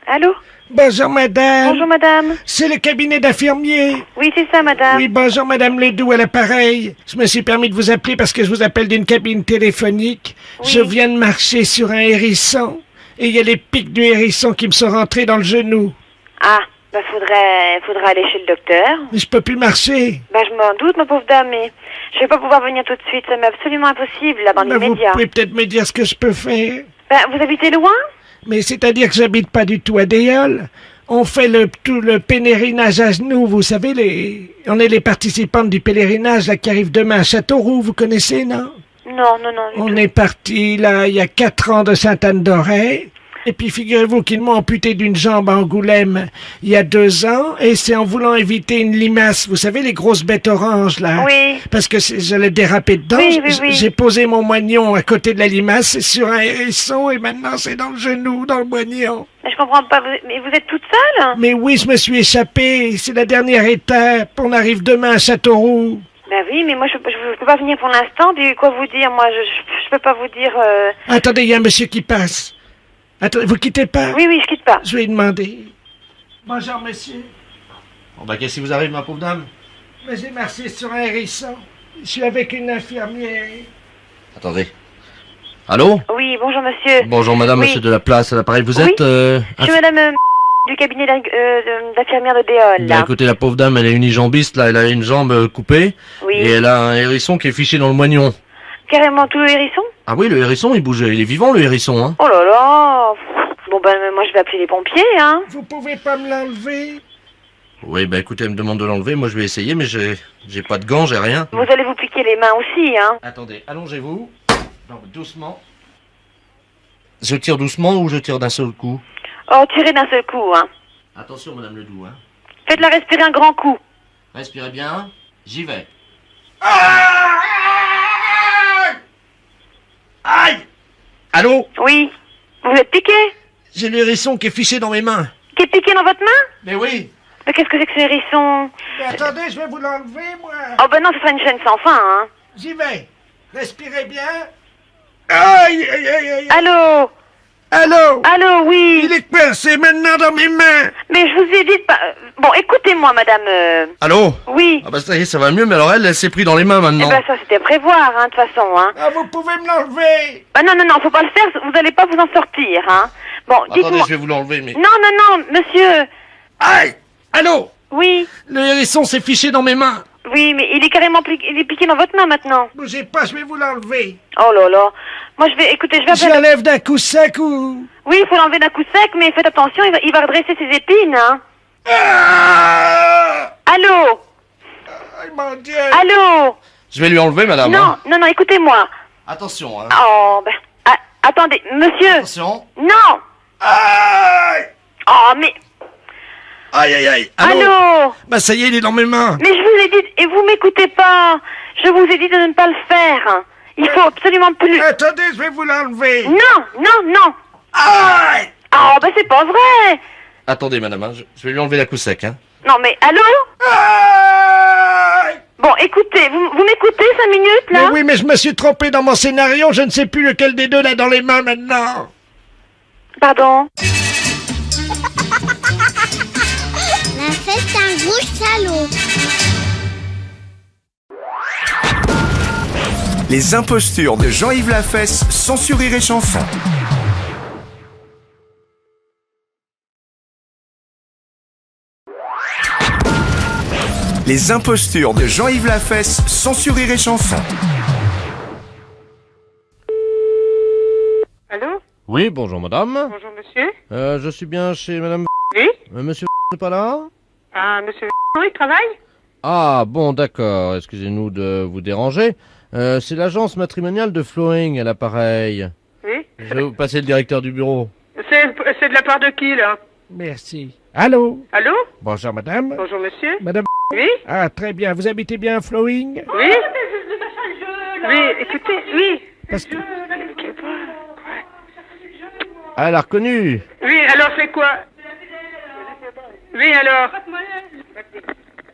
Allô? Bonjour madame. Bonjour madame. C'est le cabinet d'infirmier. Oui, c'est ça madame. Oui, bonjour madame Ledoux à l'appareil. Je me suis permis de vous appeler parce que je vous appelle d'une cabine téléphonique. Oui. Je viens de marcher sur un hérisson et il y a les pics du hérisson qui me sont rentrés dans le genou. Ah, faudrait aller chez le docteur. Mais je peux plus marcher. Je m'en doute, ma pauvre dame, mais je vais pas pouvoir venir tout de suite. Ça m'est absolument impossible, là, dans Vous l'immédiat. pouvez peut-être me dire ce que je peux faire. Vous habitez loin? Mais c'est-à-dire que j'habite pas du tout à Déol. On fait tout le pèlerinage à genoux, vous savez, on est les participantes du pèlerinage là, qui arrive demain à Châteauroux, vous connaissez, non? Non, du On tout. est parti là il y a 4 ans de Sainte-Anne-d'Auray. Et puis figurez-vous qu'ils m'ont amputé d'une jambe à Angoulême il y a 2 ans, et c'est en voulant éviter une limace, vous savez les grosses bêtes oranges là. Oui. Parce que j'allais déraper dedans. Oui, oui. J'ai posé mon moignon à côté de la limace, c'est sur un hérisson, et maintenant c'est dans le genou, dans le moignon. Mais je comprends pas. Mais vous êtes toute seule? Mais oui, je me suis échappé, c'est la dernière étape. On arrive demain à Châteauroux. Oui, mais moi je peux pas venir pour l'instant. Puis quoi vous dire? Moi, je peux pas vous dire. Attendez, il y a un monsieur qui passe. Attendez, vous quittez pas? Oui, je quitte pas. Je vais lui demander. Bonjour, monsieur. Bon, qu'est-ce qui vous arrive, ma pauvre dame? Mais j'ai marché sur un hérisson. Je suis avec une infirmière. Attendez. Allô? Oui, bonjour monsieur. Bonjour madame, Oui. monsieur de la place à l'appareil. Vous Oui. êtes... Je suis madame du cabinet d'infirmière de Déol, là. Écoutez, la pauvre dame, elle est unijambiste, là, elle a une jambe coupée. Oui. Et elle a un hérisson qui est fiché dans le moignon. Carrément tout le hérisson? Ah oui, le hérisson, il bouge, il est vivant, le hérisson, hein. Oh là là. Bon, moi je vais appeler les pompiers, hein. Vous pouvez pas me l'enlever? Oui, bah écoutez, elle me demande de l'enlever, moi je vais essayer, mais j'ai pas de gants, j'ai rien. Vous allez vous piquer les mains aussi, hein. Attendez, allongez-vous. Non, doucement. Je tire doucement ou je tire d'un seul coup? Oh, tirez d'un seul coup, hein. Attention, Madame Ledoux, hein. Faites-la respirer un grand coup. Respirez bien, j'y vais. Aïe! Allô? Oui. Vous êtes piqué? J'ai l'hérisson qui est fiché dans mes mains. Qui est piqué dans votre main? Mais oui. Mais qu'est-ce que c'est que ce hérisson? Mais attendez, je vais vous l'enlever, moi. Oh ben non, ce sera une chaîne sans fin, hein. J'y vais. Respirez bien. Aïe, aïe, aïe, aïe. Allô? Allô? Allô, oui. Il est coincé maintenant dans mes mains. Mais je vous ai dit de pas... Bon, écoutez-moi, madame... Allô? Oui. Ah bah ça y est, ça va mieux, mais alors elle s'est pris dans les mains maintenant. Eh ben ça, c'était à prévoir, hein, de toute façon, hein. Ah, vous pouvez me l'enlever. Ah non, non, non, faut pas le faire, vous allez pas vous en sortir, hein. Bon, Attendez, dites-moi... je vais vous l'enlever, mais... Non, non, non, monsieur. Aïe! Allô? Oui. Le hérisson s'est fiché dans mes mains. Oui, mais il est carrément il est piqué dans votre main maintenant. Bougez pas, je vais vous l'enlever. Oh là là. Moi, je vais... Écoutez, je vais Je appeler... l'enlève d'un coup sec ou... Oui, il faut l'enlever d'un coup sec, mais faites attention, il va redresser ses épines, hein. Allô? Aïe, mon Dieu. Allô? Je vais lui enlever, madame. Non, hein. non, non, écoutez-moi. Attention, hein. Oh, ben... attendez, monsieur. Attention. Non. Aïe! Oh, mais... Aïe, aïe, aïe. Allô? Bah ça y est, il est dans mes mains. Mais je vous ai dit... Et vous m'écoutez pas. Je vous ai dit de ne pas le faire. Il faut absolument plus... Attendez, je vais vous l'enlever. Non, non, non. Aïe! Oh, ben c'est pas vrai. Attendez, madame, hein, je vais lui enlever la coup sec, hein. Non, mais allô? Aïe! Bon, écoutez, vous m'écoutez 5 minutes, là? Mais oui, mais je me suis trompé dans mon scénario, je ne sais plus lequel des deux l'a dans les mains maintenant. Pardon? La fête un gros salaud. Les impostures de Jean-Yves Lafesse, sans Rire et Chanson. Les impostures de Jean-Yves Lafesse, sans Rire et Chanson. Allô? Oui, bonjour, madame. Bonjour, monsieur. Je suis bien chez madame... Oui? Monsieur n'est pas là? Ah, monsieur il travaille? Ah, bon, d'accord. Excusez-nous de vous déranger. C'est l'agence matrimoniale de Flowing à l'appareil. Oui? Je vais vous passer le directeur du bureau. C'est de la part de qui, là? Merci. Allô? Allô? Bonjour, madame. Bonjour, monsieur. Madame... Oui? Ah, très bien. Vous habitez bien à Flowing? Oui? Oui, écoutez, oui. Parce que... Ah, elle a reconnu. Oui, alors c'est quoi? Oui, alors?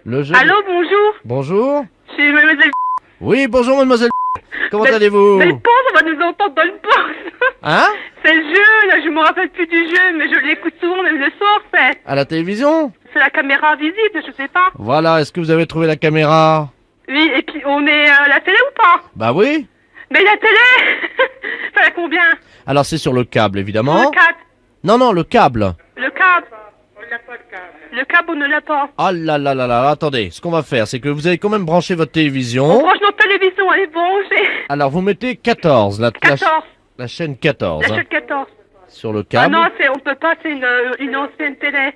Le jeune... Allô, bonjour? Bonjour. Je suis mademoiselle... Oui, bonjour, mademoiselle. Comment allez-vous? Mais le pauvre, on va nous entendre dans le poste. Hein? C'est le jeu, là, je me rappelle plus du jeu, mais je l'écoute souvent, même le soir, c'est... À la télévision? C'est la caméra visible, je sais pas. Voilà, est-ce que vous avez trouvé la caméra? Oui, et puis on est à la télé ou pas? Bah oui. Mais la télé ça à combien? Alors c'est sur le câble, évidemment. Le câble. Non, non, le câble. Le câble. On l'a pas, le câble. Le câble, on ne l'a pas. Ah là là là là, attendez, ce qu'on va faire, c'est que vous allez quand même brancher votre On télévision. branche notre télévision, elle est branchée. Alors vous mettez 14, 14. la chaîne 14. La chaîne 14. Sur le Ah câble. non, on peut pas, c'est une ancienne télé.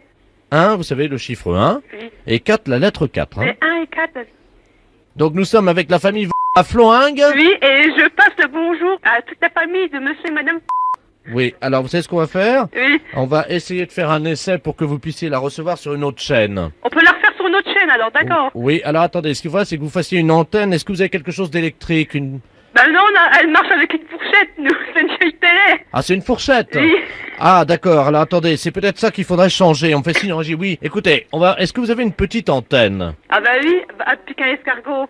1, vous savez, le chiffre 1. Oui. Et 4, la lettre 4. Hein. C'est 1 et 4. Donc nous sommes avec la famille à Floingue. Oui, et je passe le bonjour à toute la famille de monsieur et madame. Oui, alors vous savez ce qu'on va faire? Oui. On va essayer de faire un essai pour que vous puissiez la recevoir sur une autre chaîne. On peut la refaire sur une autre chaîne, alors, d'accord. Oui, alors attendez, ce qu'il faut, c'est que vous fassiez une antenne. Est-ce que vous avez quelque chose d'électrique? Ben non, elle marche avec une fourchette, nous, c'est une vieille télé. Ah, c'est une fourchette? Oui. Ah, d'accord, alors attendez, c'est peut-être ça qu'il faudrait changer. On me fait signe, on dit oui. Écoutez, est-ce que vous avez une petite antenne? Ah bah oui, un pic à escargot.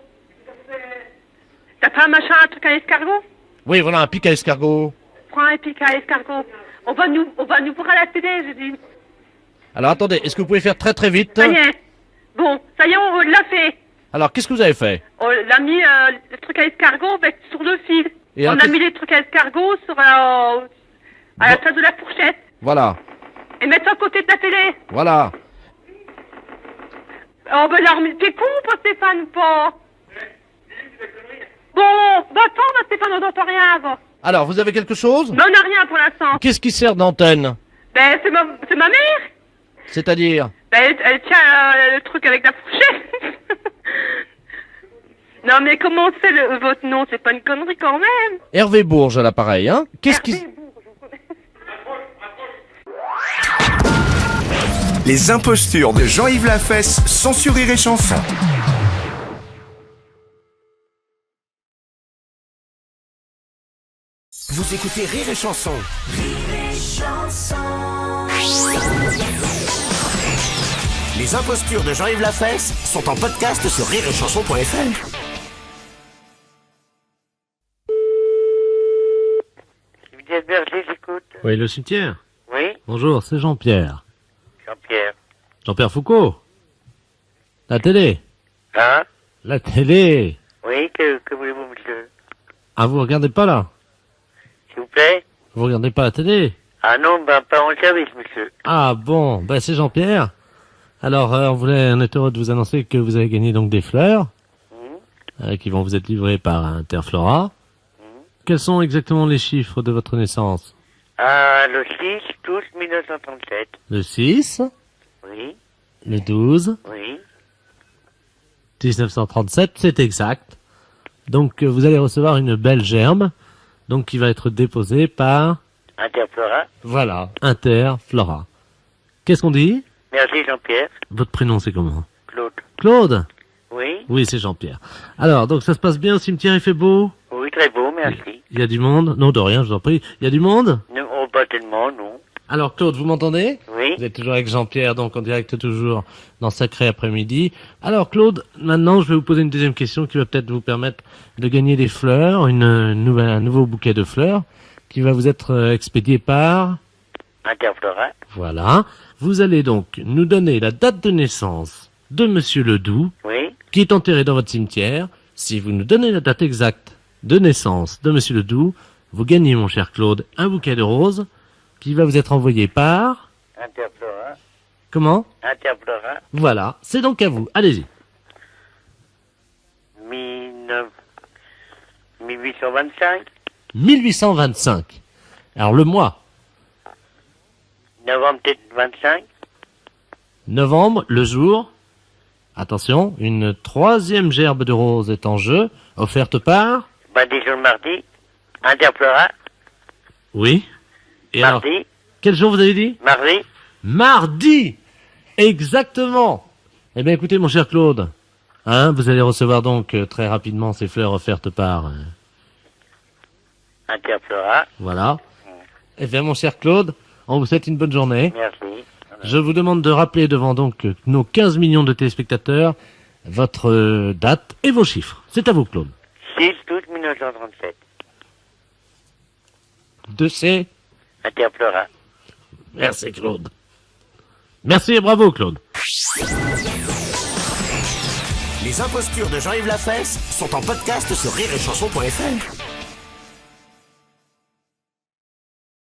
T'as pas un machin, un truc à escargot? Oui, voilà, un pic à escargot. Prends un pic à escargot. On va nous voir à la télé, je dis. Alors attendez, est-ce que vous pouvez faire très très vite? Ça y est. Bon, ça y est, on l'a fait. Alors, qu'est-ce que vous avez fait? On a mis le truc à escargot sur le fil. Et on alors, a mis les trucs à escargot à la place de la fourchette. Voilà, Et mettre ça à côté de la télé. voilà. Oh ben là, t'es con ou pas, Stéphane, ou pas? Bon, va attendre, Stéphane, on n'entend rien, va. Alors, vous avez quelque chose? Ben, on n'a rien pour l'instant. Qu'est-ce qui sert d'antenne? Ben, c'est ma mère. C'est-à-dire? Elle tient le truc avec la fourchette. Non, mais comment c'est votre nom? C'est pas une connerie quand même. Hervé Bourges à l'appareil, hein. Qu'est-ce qui... Les impostures de Jean-Yves Lafesse sont sur Rire et Chanson. Vous écoutez Rire et Chanson. Rire et Chanson. Les impostures de Jean-Yves Lafesse sont en podcast sur rireetchanson.fr. Berger, j'écoute. Oui, le cimetière. Oui, Bonjour, c'est Jean-Pierre. Jean-Pierre. Jean-Pierre Foucault. La télé. Hein? La télé. Oui, que voulez-vous, monsieur? Ah, vous regardez pas là? S'il vous plaît? Vous regardez pas la télé? Ah non, ben pas en service, monsieur. Ah bon, ben c'est Jean-Pierre. Alors, on est heureux de vous annoncer que vous avez gagné donc des fleurs, qui vont vous être livrées par Interflora. Quels sont exactement les chiffres de votre naissance? Ah, le 6, 12, 1937. Le 6, Oui, le 12, oui. 1937, c'est exact. Donc, vous allez recevoir une belle gerbe, donc qui va être déposée par... Interflora. Voilà, Interflora. Qu'est-ce qu'on dit? Merci, Jean-Pierre. Votre prénom, c'est comment? Claude. Claude? Oui, Oui, c'est Jean-Pierre. Alors, donc ça se passe bien, le cimetière, il fait beau? oui, très beau, merci. Il y a du monde? Non, de rien, je vous en prie. Il y a du monde? Non, oh, pas tellement, non. Alors, Claude, vous m'entendez? Oui. Vous êtes toujours avec Jean-Pierre, donc en direct toujours dans Sacré Après-midi. Alors, Claude, maintenant, je vais vous poser une deuxième question qui va peut-être vous permettre de gagner des fleurs, un nouveau bouquet de fleurs, qui va vous être expédié par... Interflora. Voilà. Vous allez donc nous donner la date de naissance de Monsieur Ledoux, Oui. qui est enterré dans votre cimetière. Si vous nous donnez la date exacte de naissance de Monsieur Ledoux, vous gagnez, mon cher Claude, un bouquet de roses qui va vous être envoyé par... Interflora. Comment? Interflora. Voilà, c'est donc à vous. Allez-y. 1825. 1825. Alors le mois. Novembre peut-être 25. Novembre, le jour. Attention, une troisième gerbe de roses est en jeu, offerte par... Bah, déjà le mardi. Interflora. Oui. Et Mardi. alors, quel jour vous avez dit? Mardi. Mardi. Exactement. Eh bien, écoutez, mon cher Claude, hein, vous allez recevoir donc très rapidement ces fleurs offertes par... Interflora. Voilà. Eh bien, mon cher Claude, on vous souhaite une bonne journée. Merci. Je vous demande de rappeler devant donc nos 15 millions de téléspectateurs votre date et vos chiffres. C'est à vous, Claude. 6 août 1937. 2C. Interflora. Merci, Claude. Merci et bravo, Claude. Les impostures de Jean-Yves Lafesse sont en podcast sur rireetchanson.fr.